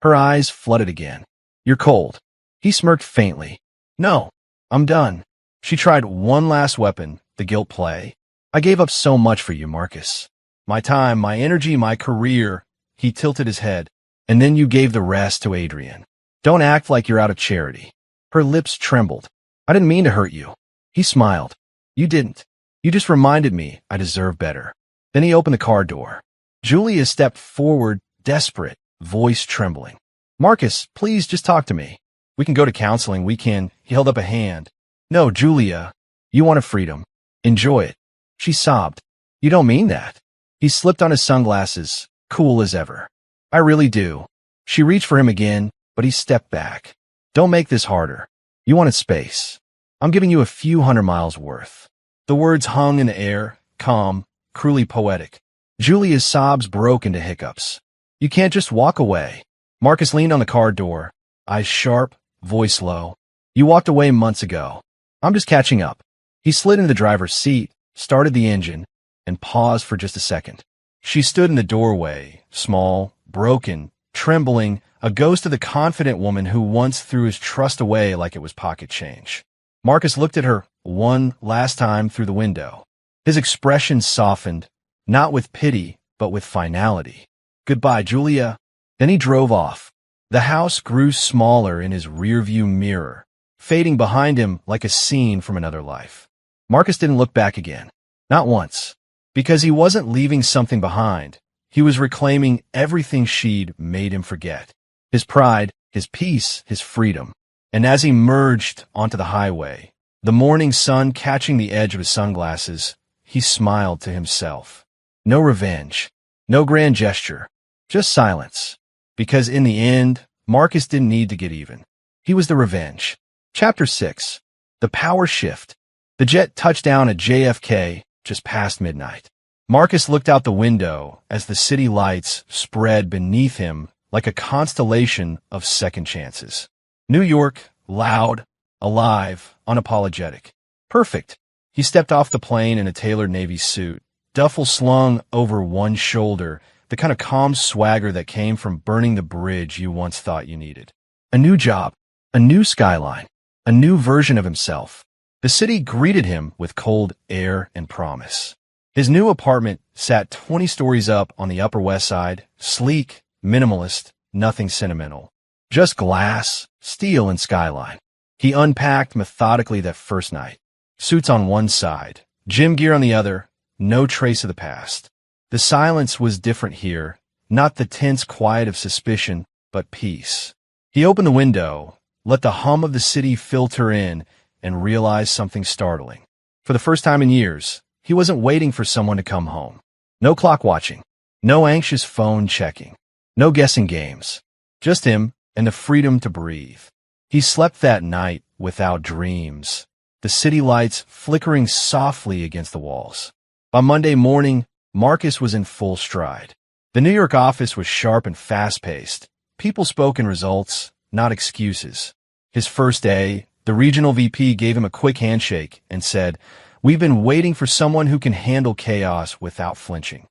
Speaker 1: Her eyes flooded again. You're cold. He smirked faintly. No, I'm done. She tried one last weapon, the guilt play. I gave up so much for you, Marcus. My time, my energy, my career. He tilted his head. And then you gave the rest to Adrian. Don't act like you're out of charity. Her lips trembled. I didn't mean to hurt you. He smiled. You didn't. You just reminded me I deserve better. Then he opened the car door. Julia stepped forward, desperate, voice trembling. Marcus, please just talk to me. We can go to counseling. We can. He held up a hand. No, Julia. You wanted freedom. Enjoy it. She sobbed. You don't mean that. He slipped on his sunglasses, cool as ever. I really do. She reached for him again, but he stepped back. Don't make this harder. You wanted space. I'm giving you a few hundred miles worth. The words hung in the air, calm, cruelly poetic. Julia's sobs broke into hiccups. You can't just walk away. Marcus leaned on the car door, eyes sharp, voice low. You walked away months ago. I'm just catching up. He slid into the driver's seat, started the engine, and paused for just a second. She stood in the doorway, small, broken, trembling, a ghost of the confident woman who once threw his trust away like it was pocket change. Marcus looked at her one last time through the window. His expression softened, not with pity, but with finality. Goodbye, Julia. Then he drove off. The house grew smaller in his rearview mirror, fading behind him like a scene from another life. Marcus didn't look back again. Not once. Because he wasn't leaving something behind. He was reclaiming everything she'd made him forget. His pride, his peace, his freedom. And as he merged onto the highway, the morning sun catching the edge of his sunglasses, he smiled to himself. No revenge. No grand gesture. Just silence. Because in the end, Marcus didn't need to get even. He was the revenge. Chapter 6. The Power Shift. The jet touched down at JFK just past midnight. Marcus looked out the window as the city lights spread beneath him like a constellation of second chances. New York, loud, alive, unapologetic. Perfect. He stepped off the plane in a tailored Navy suit, duffel slung over one shoulder, the kind of calm swagger that came from burning the bridge you once thought you needed. A new job, A new skyline, a new version of himself. The city greeted him with cold air and promise. His new apartment sat 20 stories up on the Upper West Side, sleek, minimalist, nothing sentimental. Just glass, steel, and skyline. He unpacked methodically that first night. Suits on one side, gym gear on the other, no trace of the past. The silence was different here, not the tense quiet of suspicion, but peace. He opened the window, let the hum of the city filter in, and realized something startling. For the first time in years, he wasn't waiting for someone to come home. No clock watching, no anxious phone checking, no guessing games. Just him and the freedom to breathe. He slept that night without dreams, the city lights flickering softly against the walls. By Monday morning, Marcus was in full stride. The New York office was sharp and fast-paced. People spoke in results, not excuses. His first day, the regional VP gave him a quick handshake and said, "We've been waiting for someone who can handle chaos without flinching."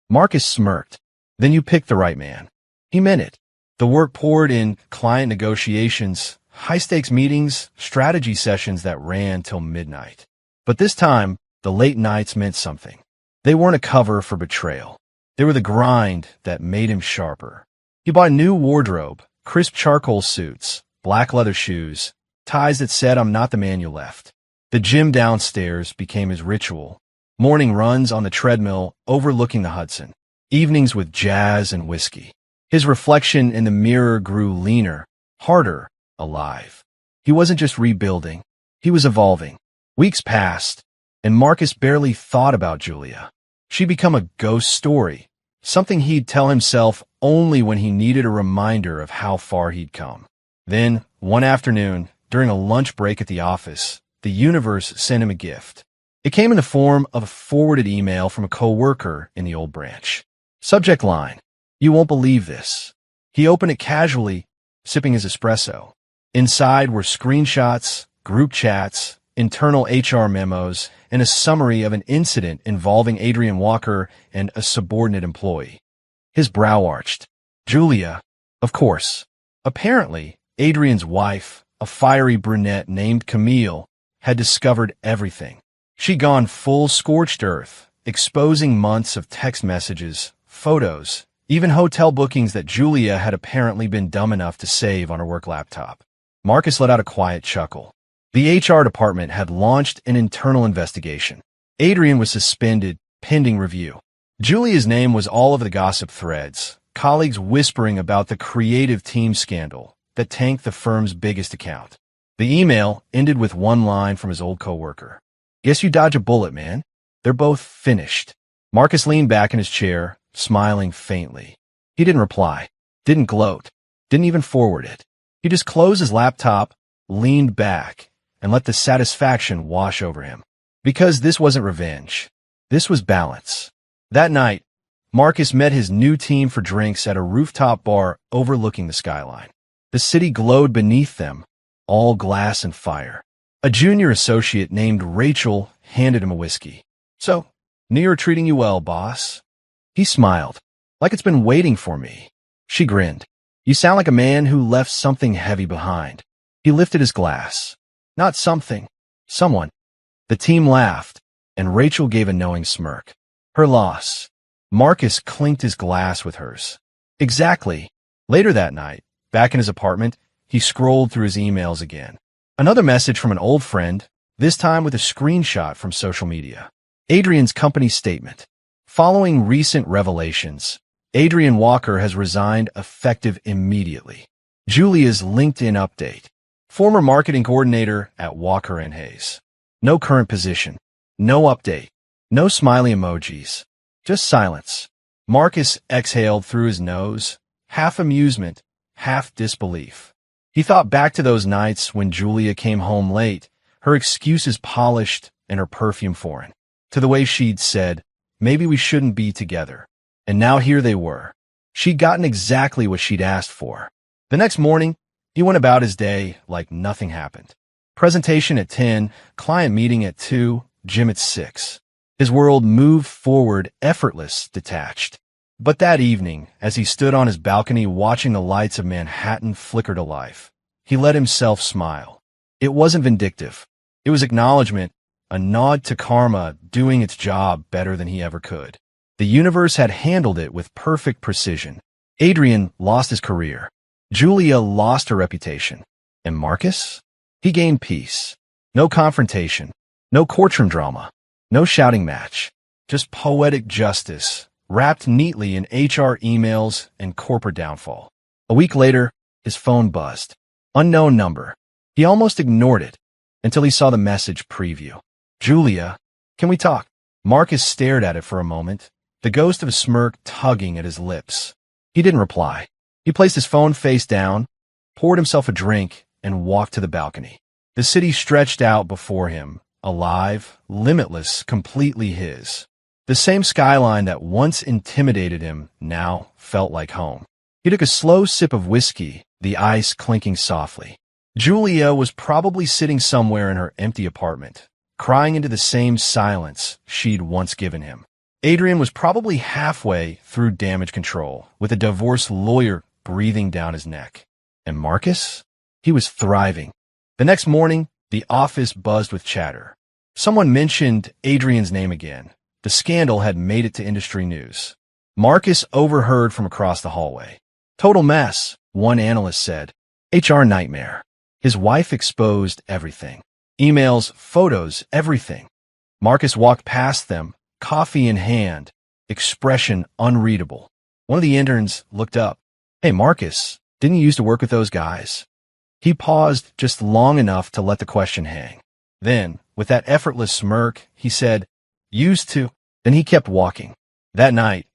Speaker 1: Marcus smirked. "Then you picked the right man." He meant it. The work poured in: client negotiations, high-stakes meetings, strategy sessions that ran till midnight. But this time, the late nights meant something. They weren't a cover for betrayal. They were the grind that made him sharper. He bought a new wardrobe, crisp charcoal suits, black leather shoes, ties that said, "I'm not the man you left." The gym downstairs became his ritual. Morning runs on the treadmill overlooking the Hudson. Evenings with jazz and whiskey. His reflection in the mirror grew leaner, harder, alive. He wasn't just rebuilding. He was evolving. Weeks passed, and Marcus barely thought about Julia. She'd become a ghost story, something he'd tell himself only when he needed a reminder of how far he'd come. Then, one afternoon, during a lunch break at the office, the universe sent him a gift. It came in the form of a forwarded email from a coworker in the old branch. Subject line: "You won't believe this." He opened it casually, sipping his espresso. Inside were screenshots, group chats, internal HR memos, and a summary of an incident involving Adrian Walker and a subordinate employee. His brow arched. Julia, of course. Apparently, Adrian's wife, a fiery brunette named Camille, had discovered everything. She'd gone full scorched earth, exposing months of text messages, photos, even hotel bookings that Julia had apparently been dumb enough to save on her work laptop. Marcus let out a quiet chuckle. The HR department had launched an internal investigation. Adrian was suspended, pending review. Julia's name was all over the gossip threads, colleagues whispering about the creative team scandal that tanked the firm's biggest account. The email ended with one line from his old coworker. "Guess you dodge a bullet, man." They're both finished. Marcus leaned back in his chair, smiling faintly. He didn't reply, didn't gloat, didn't even forward it. He just closed his laptop, leaned back, and let the satisfaction wash over him. Because this wasn't revenge. This was balance. That night, Marcus met his new team for drinks at a rooftop bar overlooking the skyline. The city glowed beneath them, all glass and fire. A junior associate named Rachel handed him a whiskey. "So, New York treating you well, boss?" He smiled, like it's been waiting for me. She grinned. "You sound like a man who left something heavy behind." He lifted his glass. "Not something, someone." The team laughed, and Rachel gave a knowing smirk. Her loss. Marcus clinked his glass with hers. Exactly. Later that night, back in his apartment, he scrolled through his emails again. Another message from an old friend, this time with a screenshot from social media. Adrian's company statement. Following recent revelations, Adrian Walker has resigned effective immediately. Julia's LinkedIn update. Former marketing coordinator at Walker & Hayes. No current position. No update. No smiley emojis. Just silence. Marcus exhaled through his nose, half amusement, half disbelief. He thought back to those nights when Julia came home late, her excuses polished and her perfume foreign, to the way she'd said, "Maybe we shouldn't be together." And now here they were. She'd gotten exactly what she'd asked for. The next morning, he went about his day like nothing happened. Presentation at 10, client meeting at 2, gym at 6. His world moved forward, effortless, detached. But that evening, as he stood on his balcony watching the lights of Manhattan flicker to life, He let himself smile. It wasn't vindictive. It was acknowledgement, a nod to karma doing its job better than he ever could. The universe had handled it with perfect precision. Adrian lost his career. Julia lost her reputation. And Marcus? He gained peace. No confrontation. No courtroom drama. No shouting match. Just poetic justice, wrapped neatly in HR emails and corporate downfall. A week later, his phone buzzed. Unknown number. He almost ignored it until he saw the message preview. Julia, can we talk? Marcus stared at it for a moment, the ghost of a smirk tugging at his lips. He didn't reply. He placed his phone face down, poured himself a drink, and walked to the balcony. The city stretched out before him, alive, limitless, completely his. The same skyline that once intimidated him now felt like home. He took a slow sip of whiskey, the ice clinking softly. Julia was probably sitting somewhere in her empty apartment, crying into the same silence she'd once given him. Adrian was probably halfway through damage control, with a divorce lawyer breathing down his neck. And Marcus? He was thriving. The next morning, the office buzzed with chatter. Someone mentioned Adrian's name again. The scandal had made it to industry news. Marcus overheard from across the hallway. Total mess, one analyst said. HR nightmare. His wife exposed everything. Emails, photos, everything. Marcus walked past them, coffee in hand, expression unreadable. One of the interns looked up. Hey, Marcus, didn't you used to work with those guys? He paused just long enough to let the question hang. Then, with that effortless smirk, he said, used to. Then he kept walking. That night,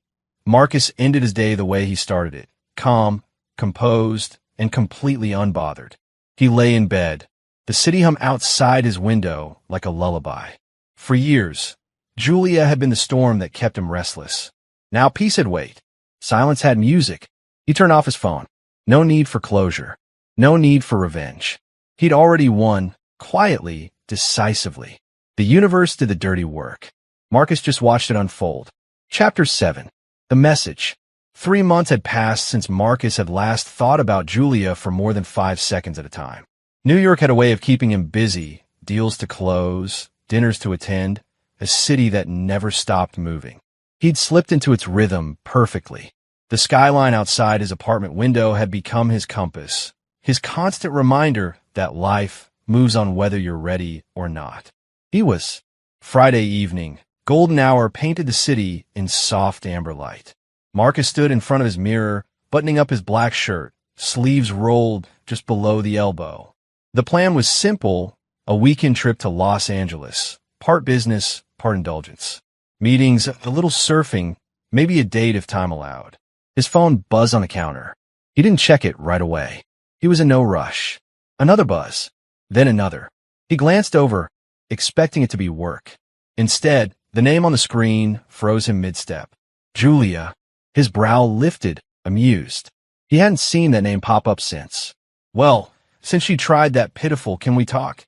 Speaker 1: Marcus ended his day the way he started it, calm, composed, and completely unbothered. He lay in bed, the city hum outside his window like a lullaby. For years, Julia had been the storm that kept him restless. Now peace had weight. Silence had music. He turned off his phone. No need for closure. No need for revenge. He'd already won, quietly, decisively. The universe did the dirty work. Marcus just watched it unfold. Chapter 7. The Message. 3 months had passed since Marcus had last thought about Julia for more than 5 seconds at a time. New York had a way of keeping him busy, deals to close, dinners to attend, a city that never stopped moving. He'd slipped into its rhythm perfectly. The skyline outside his apartment window had become his compass, his constant reminder that life moves on whether you're ready or not. He was. Friday evening, golden hour painted the city in soft amber light. Marcus stood in front of his mirror, buttoning up his black shirt, sleeves rolled just below the elbow. The plan was simple, a weekend trip to Los Angeles, part business, part indulgence. Meetings, a little surfing, maybe a date if time allowed. His phone buzzed on the counter. He didn't check it right away. He was in no rush. Another buzz, then another. He glanced over, expecting it to be work. Instead, the name on the screen froze him mid-step. Julia. His brow lifted, amused. He hadn't seen that name pop up since. Well, since she tried that pitiful "Can we talk?"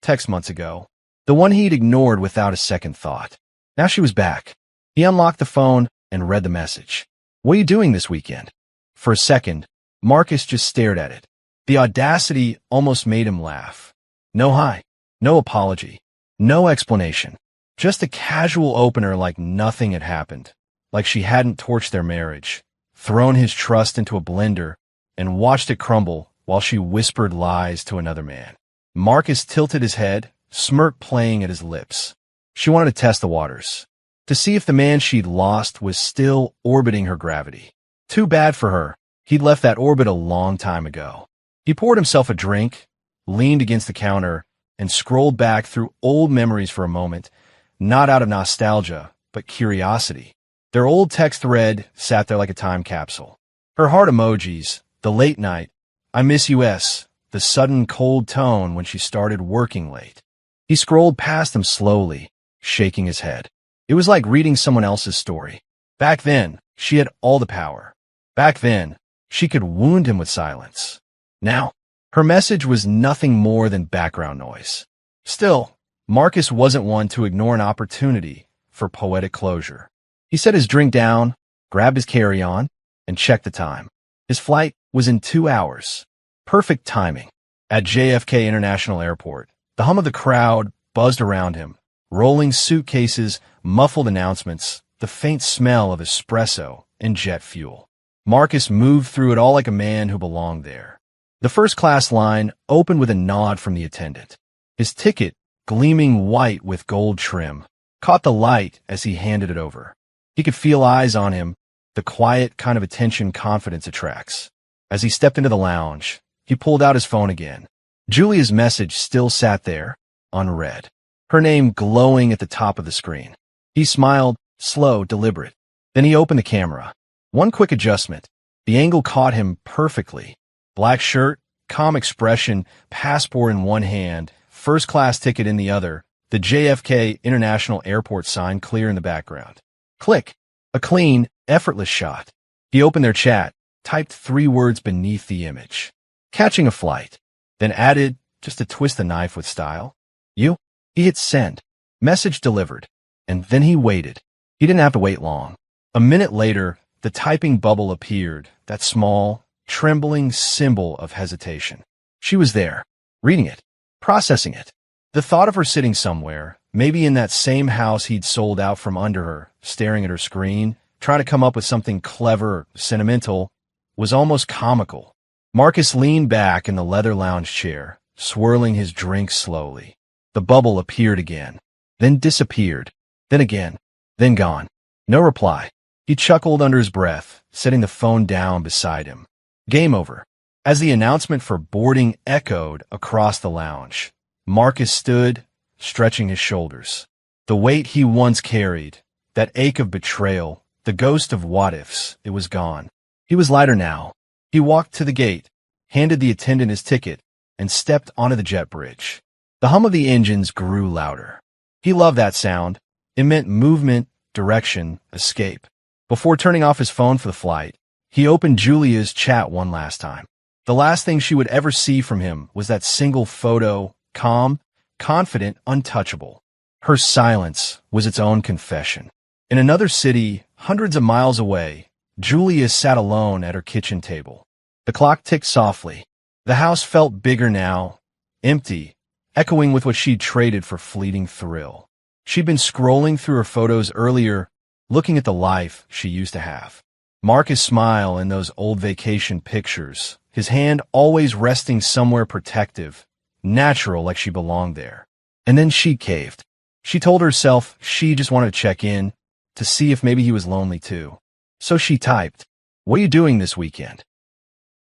Speaker 1: text months ago. The one he'd ignored without a second thought. Now she was back. He unlocked the phone and read the message. What are you doing this weekend? For a second, Marcus just stared at it. The audacity almost made him laugh. No hi, no apology, no explanation. Just a casual opener like nothing had happened. Like she hadn't torched their marriage, thrown his trust into a blender, and watched it crumble while she whispered lies to another man. Marcus tilted his head, smirk playing at his lips. She wanted to test the waters, to see if the man she'd lost was still orbiting her gravity. Too bad for her. He'd left that orbit a long time ago. He poured himself a drink, leaned against the counter, and scrolled back through old memories for a moment, not out of nostalgia, but curiosity. Their old text thread sat there like a time capsule. Her heart emojis, the late night, I miss US, the sudden cold tone when she started working late. He scrolled past them slowly, shaking his head. It was like reading someone else's story. Back then, she had all the power. Back then, she could wound him with silence. Now, her message was nothing more than background noise. Still, Marcus wasn't one to ignore an opportunity for poetic closure. He set his drink down, grabbed his carry-on, and checked the time. His flight was in 2 hours. Perfect timing. At JFK International Airport, the hum of the crowd buzzed around him. Rolling suitcases, muffled announcements, the faint smell of espresso and jet fuel. Marcus moved through it all like a man who belonged there. The first-class line opened with a nod from the attendant. His ticket, gleaming white with gold trim, caught the light as he handed it over. He could feel eyes on him, the quiet kind of attention confidence attracts. As he stepped into the lounge, he pulled out his phone again. Julia's message still sat there, unread, her name glowing at the top of the screen. He smiled, slow, deliberate. Then he opened the camera. One quick adjustment. The angle caught him perfectly. Black shirt, calm expression, passport in one hand, first-class ticket in the other, the JFK International Airport sign clear in the background. Click. A clean, effortless shot. He opened their chat, typed 3 words beneath the image. Catching a flight. Then added, just to twist the knife with style. You? He hit send. Message delivered. And then he waited. He didn't have to wait long. A minute later, the typing bubble appeared, that small, trembling symbol of hesitation. She was there, reading it, processing it. The thought of her sitting somewhere, maybe in that same house he'd sold out from under her, staring at her screen, trying to come up with something clever, sentimental, was almost comical. Marcus leaned back in the leather lounge chair, swirling his drink slowly. The bubble appeared again, then disappeared, then again, then gone. No reply. He chuckled under his breath, setting the phone down beside him. Game over. As the announcement for boarding echoed across the lounge, Marcus stood, stretching his shoulders. The weight he once carried, that ache of betrayal, the ghost of what-ifs, it was gone. He was lighter now. He walked to the gate, handed the attendant his ticket, and stepped onto the jet bridge. The hum of the engines grew louder. He loved that sound. It meant movement, direction, escape. Before turning off his phone for the flight, he opened Julia's chat one last time. The last thing she would ever see from him was that single photo, calm, confident, untouchable. Her silence was its own confession. In another city, hundreds of miles away, Julia sat alone at her kitchen table. The clock ticked softly. The house felt bigger now, empty, echoing with what she'd traded for fleeting thrill. She'd been scrolling through her photos earlier, looking at the life she used to have. Marcus smiled in those old vacation pictures, his hand always resting somewhere protective, natural like she belonged there. And then she caved. She told herself she just wanted to check in, to see if maybe he was lonely too. So she typed, "What are you doing this weekend?"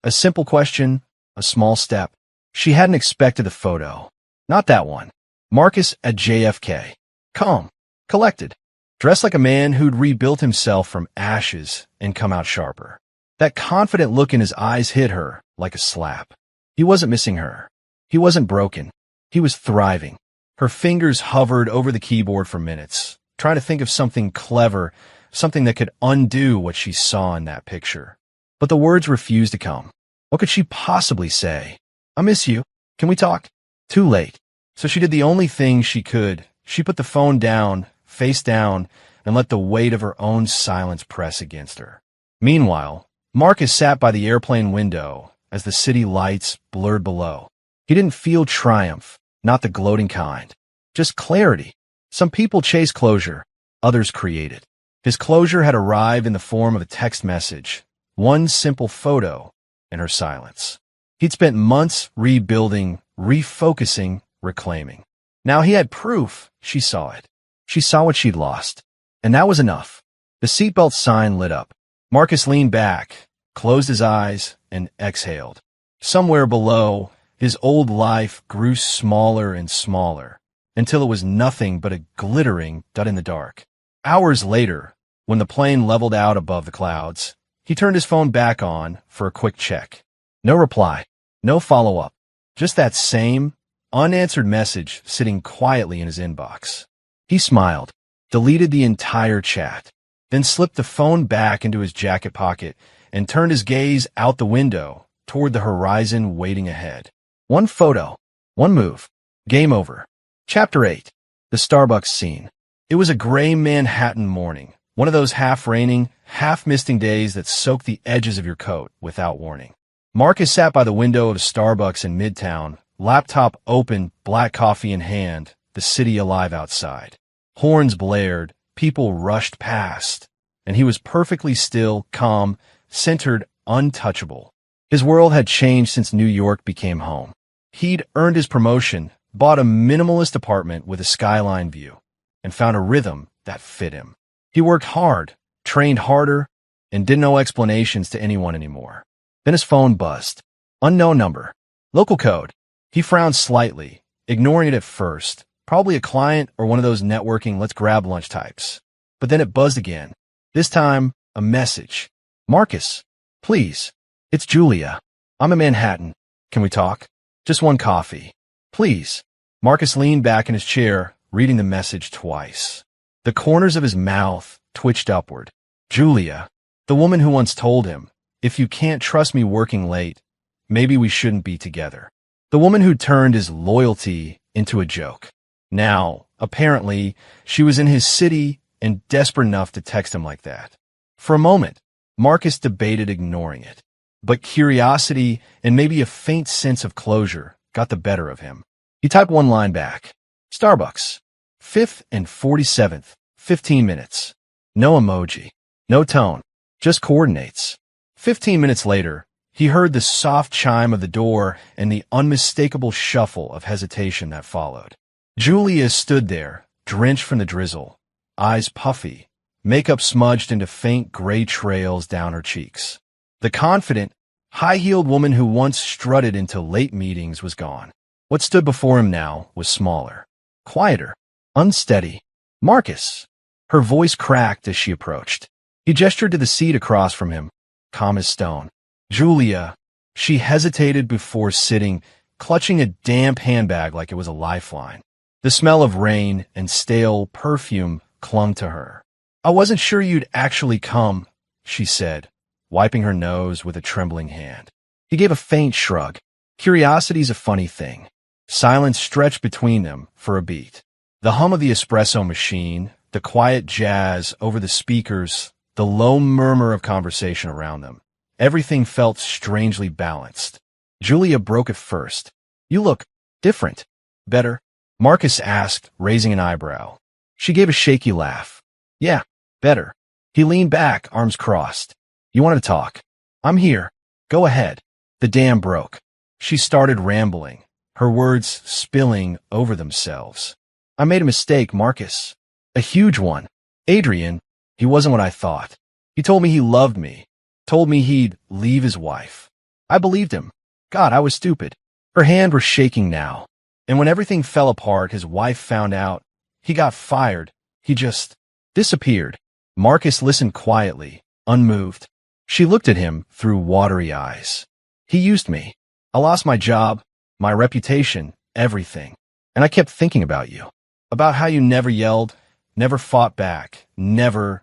Speaker 1: A simple question, a small step. She hadn't expected the photo. Not that one. Marcus at JFK. Calm, collected, dressed like a man who'd rebuilt himself from ashes and come out sharper. That confident look in his eyes hit her like a slap. He wasn't missing her. He wasn't broken. He was thriving. Her fingers hovered over the keyboard for minutes, trying to think of something clever, something that could undo what she saw in that picture. But the words refused to come. What could she possibly say? "I miss you. Can we talk?" Too late. So she did the only thing she could. She put the phone down, face down, and let the weight of her own silence press against her. Meanwhile, Marcus sat by the airplane window as the city lights blurred below. He didn't feel triumph, not the gloating kind. Just clarity. Some people chase closure, others create it. His closure had arrived in the form of a text message, one simple photo, and her silence. He'd spent months rebuilding, refocusing, reclaiming. Now he had proof. She saw it. She saw what she'd lost. And that was enough. The seatbelt sign lit up. Marcus leaned back, closed his eyes, and exhaled. Somewhere below, his old life grew smaller and smaller, until it was nothing but a glittering dot in the dark. Hours later, when the plane leveled out above the clouds, he turned his phone back on for a quick check. No reply, no follow-up, just that same, unanswered message sitting quietly in his inbox. He smiled, deleted the entire chat, then slipped the phone back into his jacket pocket and turned his gaze out the window toward the horizon waiting ahead. One photo, one move, game over. Chapter 8. The Starbucks Scene. It was a gray Manhattan morning, one of those half-raining, half-misting days that soak the edges of your coat without warning. Marcus sat by the window of a Starbucks in Midtown, laptop open, black coffee in hand, the city alive outside. Horns blared, people rushed past, and he was perfectly still, calm, centered, untouchable. His world had changed since New York became home. He'd earned his promotion, bought a minimalist apartment with a skyline view, and found a rhythm that fit him. He worked hard, trained harder, and didn't owe explanations to anyone anymore. Then his phone buzzed. Unknown number. Local code. He frowned slightly, ignoring it at first. Probably a client or one of those networking let's grab lunch types. But then it buzzed again. This time, a message. Marcus, please. It's Julia. I'm in Manhattan. Can we talk? Just one coffee. Please. Marcus leaned back in his chair, reading the message twice. The corners of his mouth twitched upward. Julia, the woman who once told him, if you can't trust me working late, maybe we shouldn't be together. The woman who turned his loyalty into a joke. Now, apparently, she was in his city and desperate enough to text him like that. For a moment, Marcus debated ignoring it. But curiosity and maybe a faint sense of closure got the better of him. He typed one line back. Starbucks. 5th and 47th. 15 minutes. No emoji. No tone. Just coordinates. 15 minutes later, he heard the soft chime of the door and the unmistakable shuffle of hesitation that followed. Julia stood there, drenched from the drizzle, eyes puffy, makeup smudged into faint gray trails down her cheeks. The confident, high-heeled woman who once strutted into late meetings was gone. What stood before him now was smaller, quieter, unsteady. Marcus! Her voice cracked as she approached. He gestured to the seat across from him, calm as stone. Julia! She hesitated before sitting, clutching a damp handbag like it was a lifeline. The smell of rain and stale perfume clung to her. I wasn't sure you'd actually come, she said, wiping her nose with a trembling hand. He gave a faint shrug. Curiosity's a funny thing. Silence stretched between them for a beat. The hum of the espresso machine, the quiet jazz over the speakers, the low murmur of conversation around them. Everything felt strangely balanced. Julia broke it first. You look different. Better? Marcus asked, raising an eyebrow. She gave a shaky laugh. Yeah, better. He leaned back, arms crossed. You wanted to talk? I'm here. Go ahead. The dam broke. She started rambling, her words spilling over themselves. I made a mistake, Marcus. A huge one. Adrian, he wasn't what I thought. He told me he loved me. Told me he'd leave his wife. I believed him. God, I was stupid. Her hand was shaking now. And when everything fell apart, his wife found out. He got fired. He just disappeared. Marcus listened quietly, unmoved. She looked at him through watery eyes. He used me. I lost my job, my reputation, everything. And I kept thinking about you. About how you never yelled, never fought back, never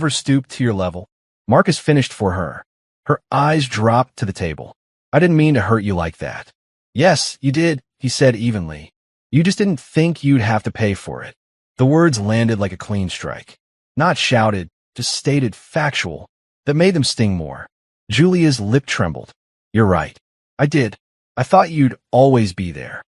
Speaker 1: stooped to your level. Marcus finished for her. Her eyes dropped to the table. I didn't mean to hurt you like that. Yes, you did, he said evenly. You just didn't think you'd have to pay for it. The words landed like a clean strike. Not shouted, just stated factual. That made them sting more. Julia's lip trembled. You're right. I did. I thought you'd always be there.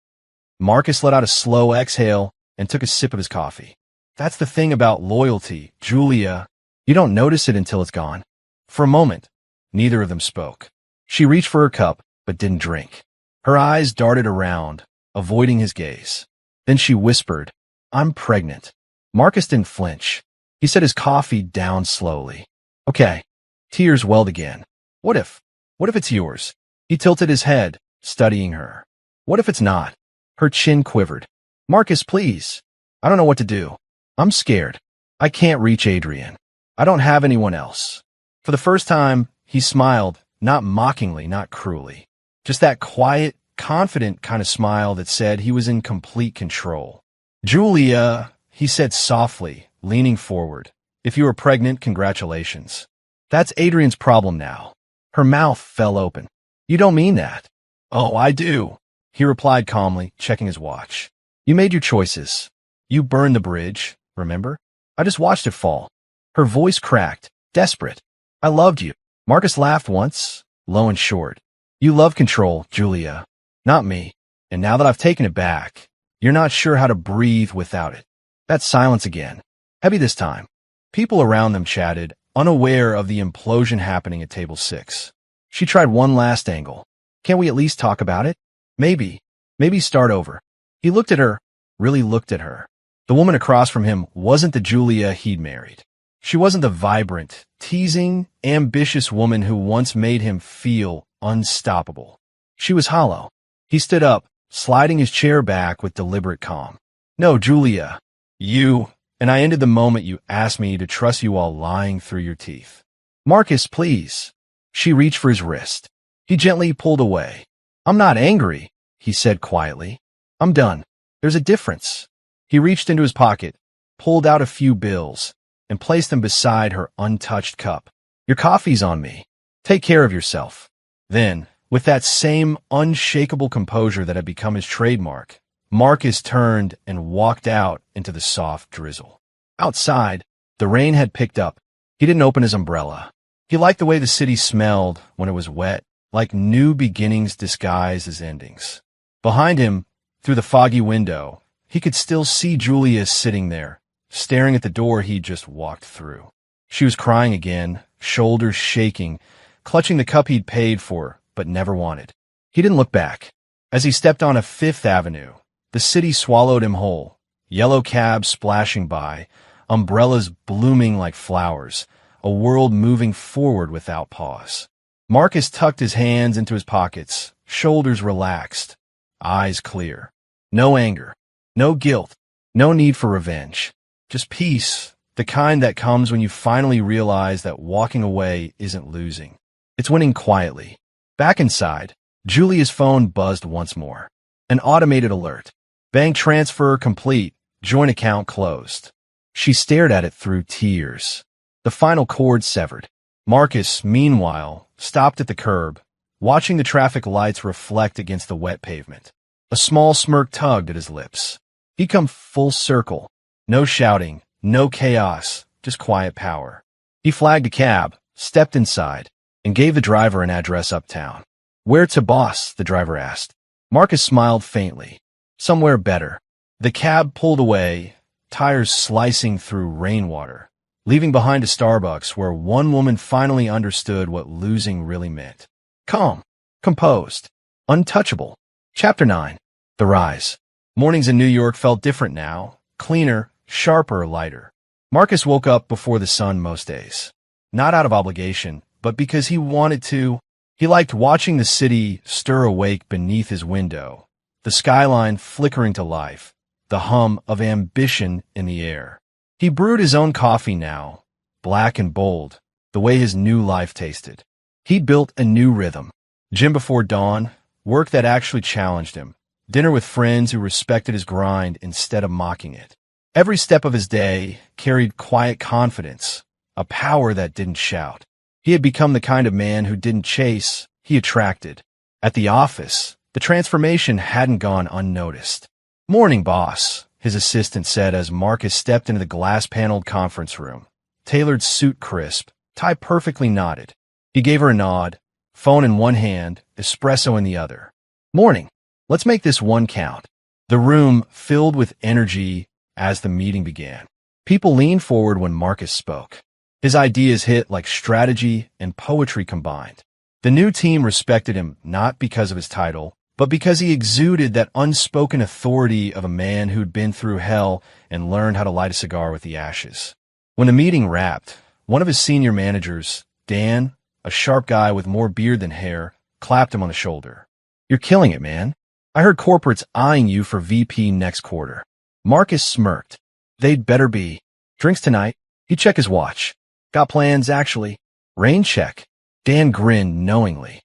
Speaker 1: Marcus let out a slow exhale and took a sip of his coffee. That's the thing about loyalty, Julia. You don't notice it until it's gone. For a moment, neither of them spoke. She reached for her cup, but didn't drink. Her eyes darted around, avoiding his gaze. Then she whispered, I'm pregnant. Marcus didn't flinch. He set his coffee down slowly. Okay. Tears welled again. What if it's yours? He tilted his head, studying her. What if it's not? Her chin quivered. Marcus, please. I don't know what to do. I'm scared. I can't reach Adrian. I don't have anyone else. For the first time, he smiled, not mockingly, not cruelly. Just that quiet, confident kind of smile that said he was in complete control. Julia, he said softly, leaning forward. If you were pregnant, congratulations. That's Adrian's problem now. Her mouth fell open. You don't mean that. Oh, I do, he replied calmly, checking his watch. You made your choices. You burned the bridge, remember? I just watched it fall. Her voice cracked, desperate. I loved you. Marcus laughed once, low and short. You love control, Julia. Not me. And now that I've taken it back, you're not sure how to breathe without it. That silence again. Heavy this time. People around them chatted, unaware of the implosion happening at table 6. She tried one last angle. Can't we at least talk about it? Maybe start over. He looked at her, really looked at her. The woman across from him wasn't the Julia he'd married. She wasn't the vibrant, teasing, ambitious woman who once made him feel unstoppable. She was hollow. He stood up, sliding his chair back with deliberate calm. No, Julia. And I ended the moment you asked me to trust you while lying through your teeth. Marcus, please. She reached for his wrist. He gently pulled away. I'm not angry, he said quietly. I'm done. There's a difference. He reached into his pocket, pulled out a few bills, and placed them beside her untouched cup. Your coffee's on me. Take care of yourself. Then, with that same unshakable composure that had become his trademark, Marcus turned and walked out into the soft drizzle. Outside, the rain had picked up. He didn't open his umbrella. He liked the way the city smelled when it was wet, like new beginnings disguised as endings. Behind him, through the foggy window, he could still see Julia sitting there, staring at the door he'd just walked through. She was crying again, shoulders shaking, clutching the cup he'd paid for but never wanted. He didn't look back. As he stepped on a Fifth Avenue, the city swallowed him whole, yellow cabs splashing by, umbrellas blooming like flowers, a world moving forward without pause. Marcus tucked his hands into his pockets, shoulders relaxed, eyes clear. No anger, no guilt, no need for revenge. Just peace, the kind that comes when you finally realize that walking away isn't losing. It's winning quietly. Back inside, Julia's phone buzzed once more. An automated alert. Bank transfer complete. Joint account closed. She stared at it through tears. The final cord severed. Marcus, meanwhile, stopped at the curb, watching the traffic lights reflect against the wet pavement. A small smirk tugged at his lips. He'd come full circle. No shouting, no chaos, just quiet power. He flagged a cab, stepped inside, and gave the driver an address uptown. Where to, boss? The driver asked. Marcus smiled faintly. Somewhere better. The cab pulled away, tires slicing through rainwater, leaving behind a Starbucks where one woman finally understood what losing really meant. Calm, composed, untouchable. Chapter 9. The Rise. Mornings in New York felt different now, cleaner, sharper, lighter. Marcus woke up before the sun most days. Not out of obligation, but because he wanted to. He liked watching the city stir awake beneath his window, the skyline flickering to life, the hum of ambition in the air. He brewed his own coffee now, black and bold, the way his new life tasted. He'd built a new rhythm. Gym before dawn, work that actually challenged him, dinner with friends who respected his grind instead of mocking it. Every step of his day carried quiet confidence, a power that didn't shout. He had become the kind of man who didn't chase, he attracted. At the office, the transformation hadn't gone unnoticed. Morning, boss, his assistant said as Marcus stepped into the glass-paneled conference room. Tailored suit crisp, tie perfectly knotted. He gave her a nod, phone in one hand, espresso in the other. Morning. Let's make this one count. The room filled with energy as the meeting began. People leaned forward when Marcus spoke. His ideas hit like strategy and poetry combined. The new team respected him not because of his title, but because he exuded that unspoken authority of a man who'd been through hell and learned how to light a cigar with the ashes. When the meeting wrapped, one of his senior managers, Dan, a sharp guy with more beard than hair, clapped him on the shoulder. You're killing it, man. I heard corporate's eyeing you for VP next quarter. Marcus smirked. They'd better be. Drinks tonight. He checked his watch. Got plans, actually. Rain check. Dan grinned knowingly.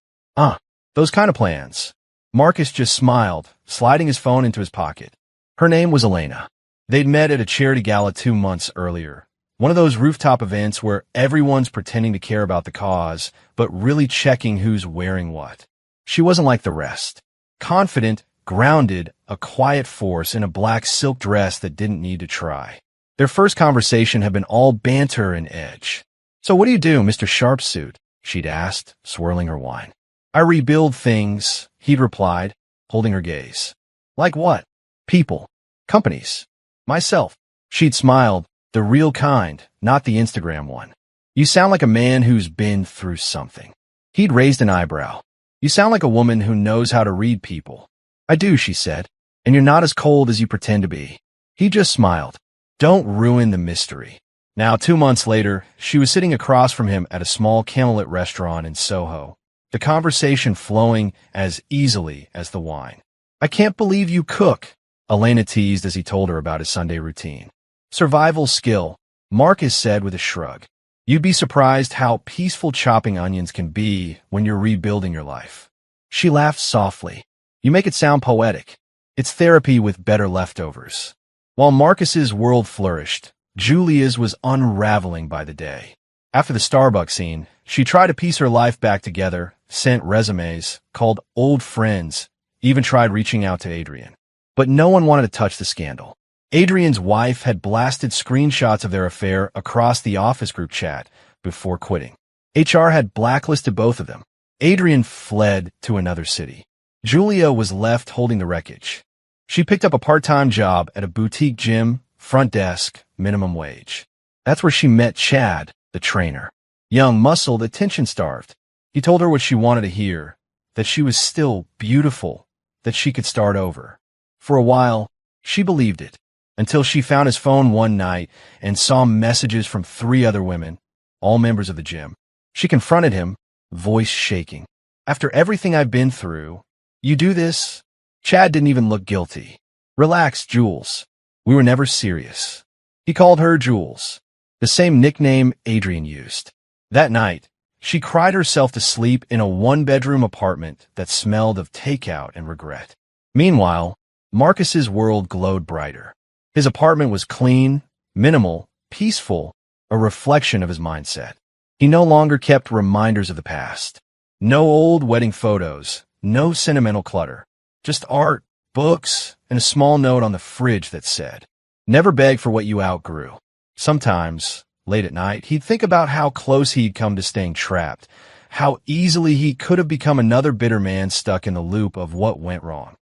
Speaker 1: Those kind of plans. Marcus just smiled, sliding his phone into his pocket. Her name was Elena. They'd met at a charity gala 2 months earlier. One of those rooftop events where everyone's pretending to care about the cause, but really checking who's wearing what. She wasn't like the rest. Confident, grounded, a quiet force in a black silk dress that didn't need to try. Their first conversation had been all banter and edge. So what do you do, Mr. Sharpsuit? She'd asked, swirling her wine. I rebuild things, he'd replied, holding her gaze. Like what? People. Companies. Myself. She'd smiled, the real kind, not the Instagram one. You sound like a man who's been through something. He'd raised an eyebrow. You sound like a woman who knows how to read people. I do, she said, and you're not as cold as you pretend to be. He just smiled. Don't ruin the mystery. Now, 2 months later, she was sitting across from him at a small candlelit restaurant in Soho, the conversation flowing as easily as the wine. I can't believe you cook, Elena teased as he told her about his Sunday routine. Survival skill, Marcus said with a shrug. You'd be surprised how peaceful chopping onions can be when you're rebuilding your life. She laughed softly. You make it sound poetic. It's therapy with better leftovers. While Marcus's world flourished, Julia's was unraveling by the day. After the Starbucks scene, she tried to piece her life back together, sent resumes, called old friends, even tried reaching out to Adrian. But no one wanted to touch the scandal. Adrian's wife had blasted screenshots of their affair across the office group chat before quitting. HR had blacklisted both of them. Adrian fled to another city. Julia was left holding the wreckage. She picked up a part-time job at a boutique gym, front desk, minimum wage. That's where she met Chad, the trainer. Young, muscled, attention-starved. He told her what she wanted to hear, that she was still beautiful, that she could start over. For a while, she believed it, until she found his phone one night and saw messages from 3 other women, all members of the gym. She confronted him, voice shaking. After everything I've been through, you do this? Chad didn't even look guilty. Relax, Jules. We were never serious. He called her Jules, the same nickname Adrian used. That night, she cried herself to sleep in a 1-bedroom apartment that smelled of takeout and regret. Meanwhile, Marcus's world glowed brighter. His apartment was clean, minimal, peaceful, a reflection of his mindset. He no longer kept reminders of the past. No old wedding photos, no sentimental clutter. Just art, books, and a small note on the fridge that said, never beg for what you outgrew. Sometimes, late at night, he'd think about how close he'd come to staying trapped, how easily he could have become another bitter man stuck in the loop of what went wrong.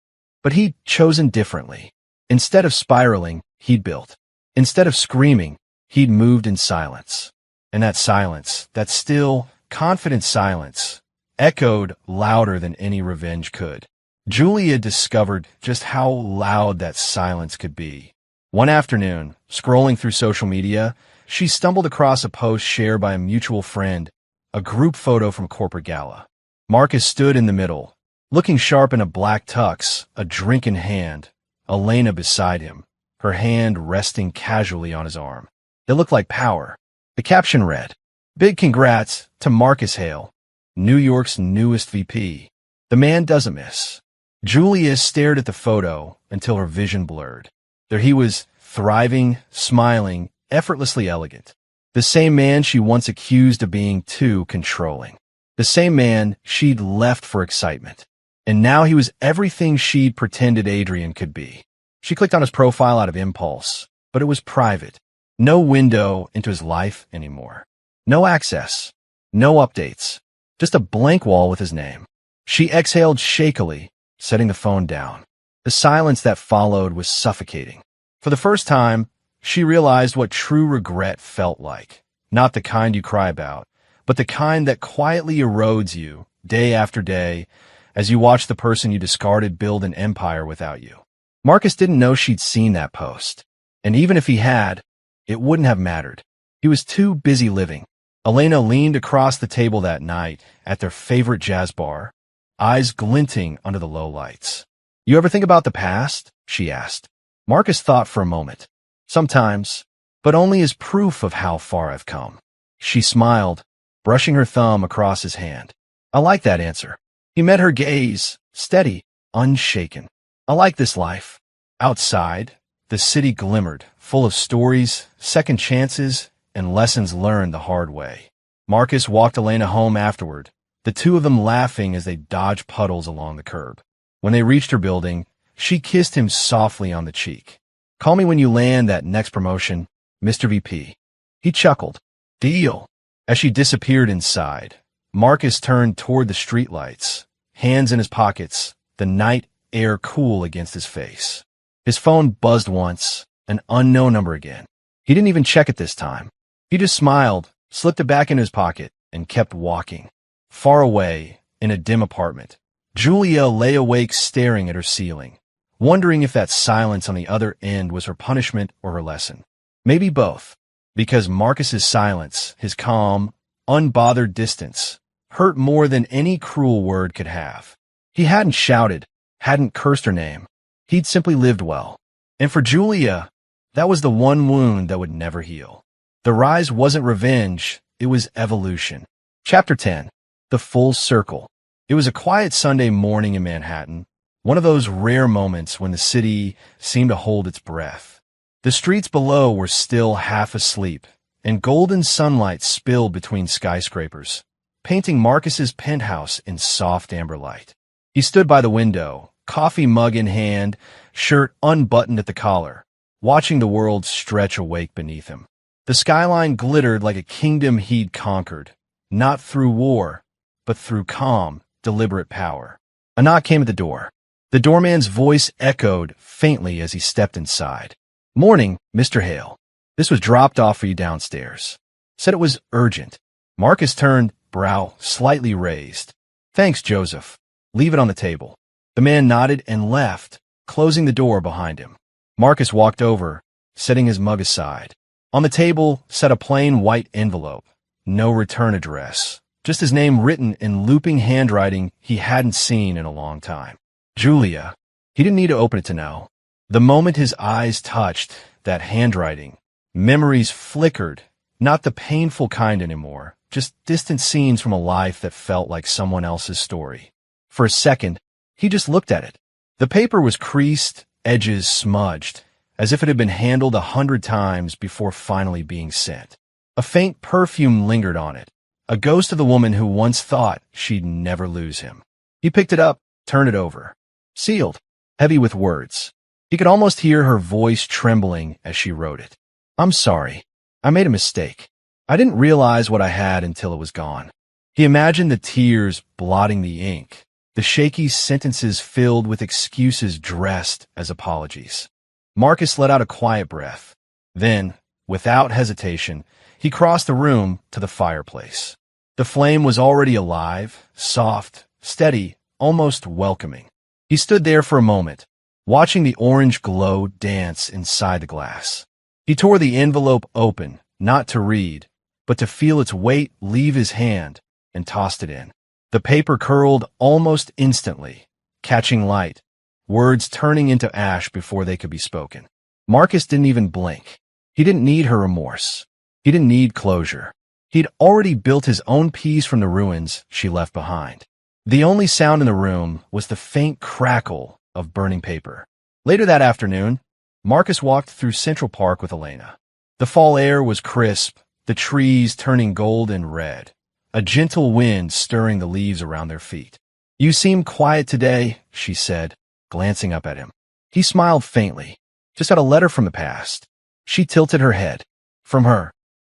Speaker 1: But he'd chosen differently. Instead of spiraling, he'd built. Instead of screaming, he'd moved in silence. And that silence, that still, confident silence, echoed louder than any revenge could. Julia discovered just how loud that silence could be. One afternoon, scrolling through social media, she stumbled across a post shared by a mutual friend, a group photo from corporate gala. Marcus stood in the middle, looking sharp in a black tux, a drink in hand, Elena beside him, her hand resting casually on his arm. It looked like power. The caption read, "Big congrats to Marcus Hale, New York's newest VP. The man doesn't miss." Julia stared at the photo until her vision blurred. There he was, thriving, smiling, effortlessly elegant. The same man she once accused of being too controlling. The same man she'd left for excitement. And now he was everything she'd pretended Adrian could be. She clicked on his profile out of impulse, but it was private. No window into his life anymore. No access. No updates. Just a blank wall with his name. She exhaled shakily, setting the phone down. The silence that followed was suffocating. For the first time, she realized what true regret felt like. Not the kind you cry about, but the kind that quietly erodes you, day after day, as you watch the person you discarded build an empire without you. Marcus didn't know she'd seen that post. And even if he had, it wouldn't have mattered. He was too busy living. Elena leaned across the table that night at their favorite jazz bar, eyes glinting under the low lights. You ever think about the past? She asked. Marcus thought for a moment. Sometimes, but only as proof of how far I've come. She smiled, brushing her thumb across his hand. I like that answer. He met her gaze, steady, unshaken. I like this life. Outside, the city glimmered, full of stories, second chances, and lessons learned the hard way. Marcus walked Elena home afterward, the two of them laughing as they dodged puddles along the curb. When they reached her building, she kissed him softly on the cheek. Call me when you land that next promotion, Mr. VP. He chuckled. Deal. As she disappeared inside, Marcus turned toward the streetlights, hands in his pockets, the night air cool against his face. His phone buzzed once, an unknown number again. He didn't even check it this time. He just smiled, slipped it back into his pocket, and kept walking. Far away, in a dim apartment, Julia lay awake staring at her ceiling, wondering if that silence on the other end was her punishment or her lesson. Maybe both, because Marcus's silence, his calm, unbothered distance, hurt more than any cruel word could have. He hadn't shouted, hadn't cursed her name. He'd simply lived well. And for Julia, that was the one wound that would never heal. The rise wasn't revenge, it was evolution. Chapter 10. The Full Circle. It was a quiet Sunday morning in Manhattan, one of those rare moments when the city seemed to hold its breath. The streets below were still half asleep, and golden sunlight spilled between skyscrapers, painting Marcus's penthouse in soft amber light. He stood by the window, coffee mug in hand, shirt unbuttoned at the collar, watching the world stretch awake beneath him. The skyline glittered like a kingdom he'd conquered, not through war, but through calm, deliberate power. A knock came at the door. The doorman's voice echoed faintly as he stepped inside. "Morning, Mr. Hale. This was dropped off for you downstairs." Said it was urgent. Marcus turned, brow slightly raised. "Thanks, Joseph. Leave it on the table." The man nodded and left, closing the door behind him. Marcus walked over, setting his mug aside. On the table sat a plain white envelope. No return address. Just his name written in looping handwriting he hadn't seen in a long time. Julia. He didn't need to open it to know. The moment his eyes touched that handwriting, memories flickered, not the painful kind anymore, just distant scenes from a life that felt like someone else's story. For a second, he just looked at it. The paper was creased, edges smudged, as if it had been handled 100 times before finally being sent. A faint perfume lingered on it, a ghost of the woman who once thought she'd never lose him. He picked it up, turned it over. Sealed, heavy with words. He could almost hear her voice trembling as she wrote it. "I'm sorry. I made a mistake. I didn't realize what I had until it was gone." He imagined the tears blotting the ink, the shaky sentences filled with excuses dressed as apologies. Marcus let out a quiet breath. Then, without hesitation, he crossed the room to the fireplace. The flame was already alive, soft, steady, almost welcoming. He stood there for a moment, watching the orange glow dance inside the glass. He tore the envelope open, not to read, but to feel its weight leave his hand, and tossed it in. The paper curled almost instantly, catching light, words turning into ash before they could be spoken. Marcus didn't even blink. He didn't need her remorse. He didn't need closure. He'd already built his own peace from the ruins she left behind. The only sound in the room was the faint crackle of burning paper. Later that afternoon, Marcus walked through Central Park with Elena. The fall air was crisp, the trees turning gold and red, a gentle wind stirring the leaves around their feet. "You seem quiet today," she said, glancing up at him. He smiled faintly. "Just got a letter from the past." She tilted her head. "From her?"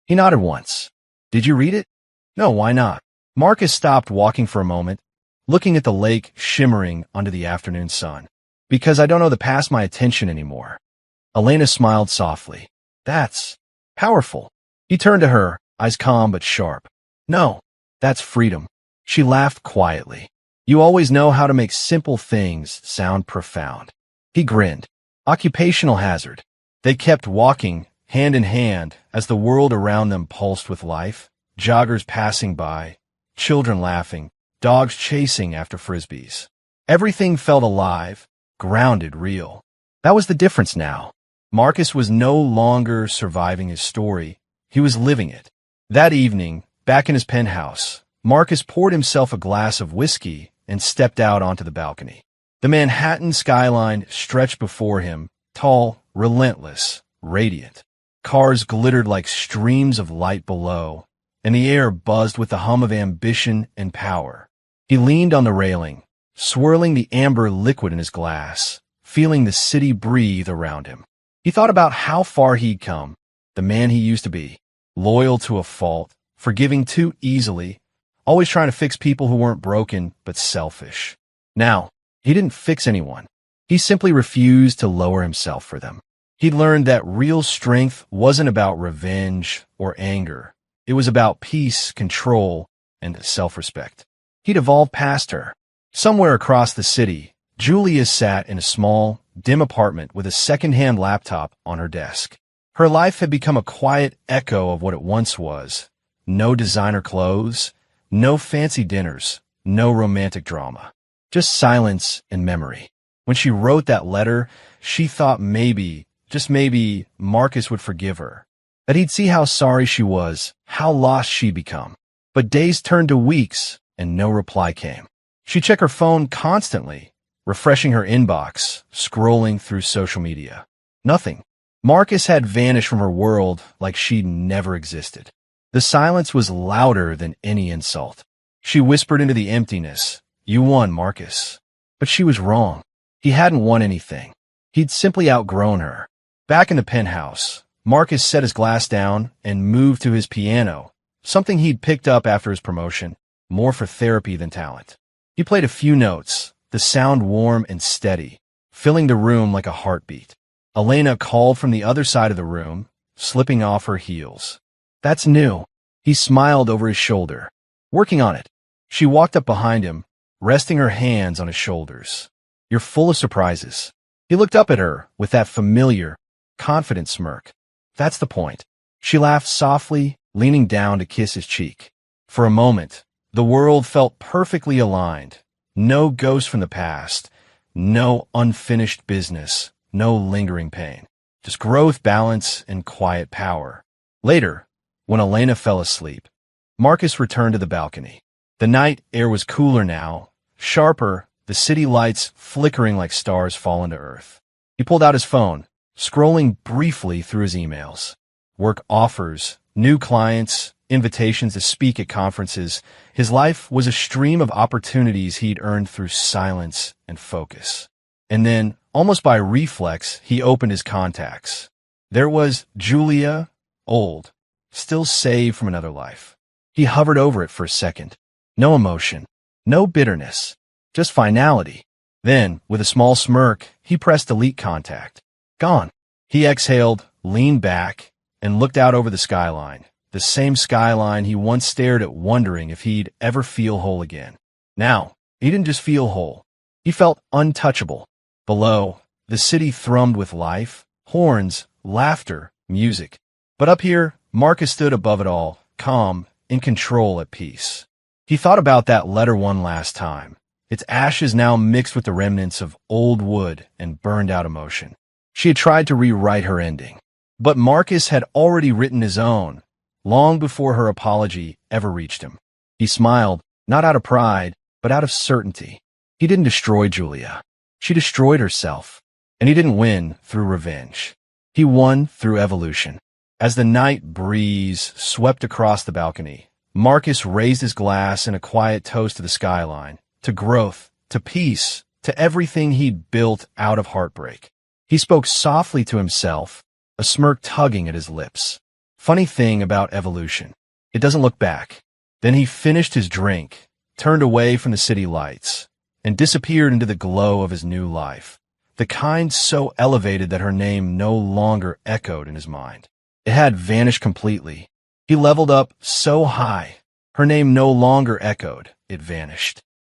Speaker 1: He nodded once. "Did you read it?" "No, why not?" Marcus stopped walking for a moment, looking at the lake shimmering under the afternoon sun. "Because I don't know to pass my attention anymore." Elena smiled softly. "That's powerful." He turned to her, eyes calm but sharp. "No, that's freedom." She laughed quietly. "You always know how to make simple things sound profound." He grinned. Occupational hazard. They kept walking, hand in hand, as the world around them pulsed with life, joggers passing by, children laughing, dogs chasing after frisbees. Everything felt alive, grounded, real. That was the difference now. Marcus was no longer surviving his story. He was living it. That evening, back in his penthouse, Marcus poured himself a glass of whiskey and stepped out onto the balcony. The Manhattan skyline stretched before him, tall, relentless, radiant. Cars glittered like streams of light below, and the air buzzed with the hum of ambition and power. He leaned on the railing, swirling the amber liquid in his glass, feeling the city breathe around him. He thought about how far he'd come, the man he used to be, loyal to a fault, forgiving too easily, always trying to fix people who weren't broken but selfish. Now, he didn't fix anyone. He simply refused to lower himself for them. He'd learned that real strength wasn't about revenge or anger. It was about peace, control, and self-respect. He'd evolved past her. Somewhere across the city, Julia sat in a small, dim apartment with a second-hand laptop on her desk. Her life had become a quiet echo of what it once was. No designer clothes, no fancy dinners, no romantic drama. Just silence and memory. When she wrote that letter, she thought maybe, just maybe, Marcus would forgive her. That he'd see how sorry she was, how lost she'd become. But days turned to weeks, and no reply came. She'd check her phone constantly, refreshing her inbox, scrolling through social media. Nothing. Marcus had vanished from her world like she'd never existed. The silence was louder than any insult. She whispered into the emptiness, "You won, Marcus." But she was wrong. He hadn't won anything. He'd simply outgrown her. Back in the penthouse, Marcus set his glass down and moved to his piano, something he'd picked up after his promotion, more for therapy than talent. He played a few notes, the sound warm and steady, filling the room like a heartbeat. Elena called from the other side of the room, slipping off her heels. "That's new." He smiled over his shoulder. "Working on it." She walked up behind him, resting her hands on his shoulders. "You're full of surprises." He looked up at her with that familiar, confident smirk. "That's the point." She laughed softly, leaning down to kiss his cheek. For a moment, the world felt perfectly aligned. No ghosts from the past, no unfinished business, no lingering pain. Just growth, balance, and quiet power. Later, when Elena fell asleep, Marcus returned to the balcony. The night air was cooler now, sharper, the city lights flickering like stars fallen to earth. He pulled out his phone, scrolling briefly through his emails. Work offers, new clients, invitations to speak at conferences. His life was a stream of opportunities he'd earned through silence and focus. And then, almost by reflex, he opened his contacts. There was Julia, old, still saved from another life. He hovered over it for a second. No emotion, no bitterness, just finality. Then, with a small smirk, he pressed delete contact. Gone. He exhaled, leaned back, and looked out over the skyline. The same skyline he once stared at, wondering if he'd ever feel whole again. Now, he didn't just feel whole. He felt untouchable. Below, the city thrummed with life, horns, laughter, music. But up here, Marcus stood above it all, calm, in control, at peace. He thought about that letter one last time, its ashes now mixed with the remnants of old wood and burned-out emotion. She had tried to rewrite her ending. But Marcus had already written his own, long before her apology ever reached him. He smiled, not out of pride, but out of certainty. He didn't destroy Julia. She destroyed herself. And he didn't win through revenge. He won through evolution. As the night breeze swept across the balcony, Marcus raised his glass in a quiet toast to the skyline, to growth, to peace, to everything he'd built out of heartbreak. He spoke softly to himself, a smirk tugging at his lips. Funny thing about evolution, it doesn't look back. Then he finished his drink, turned away from the city lights, and disappeared into the glow of his new life, the kind so elevated that her name no longer echoed in his mind. It had vanished completely. He leveled up so high, her name no longer echoed, it vanished.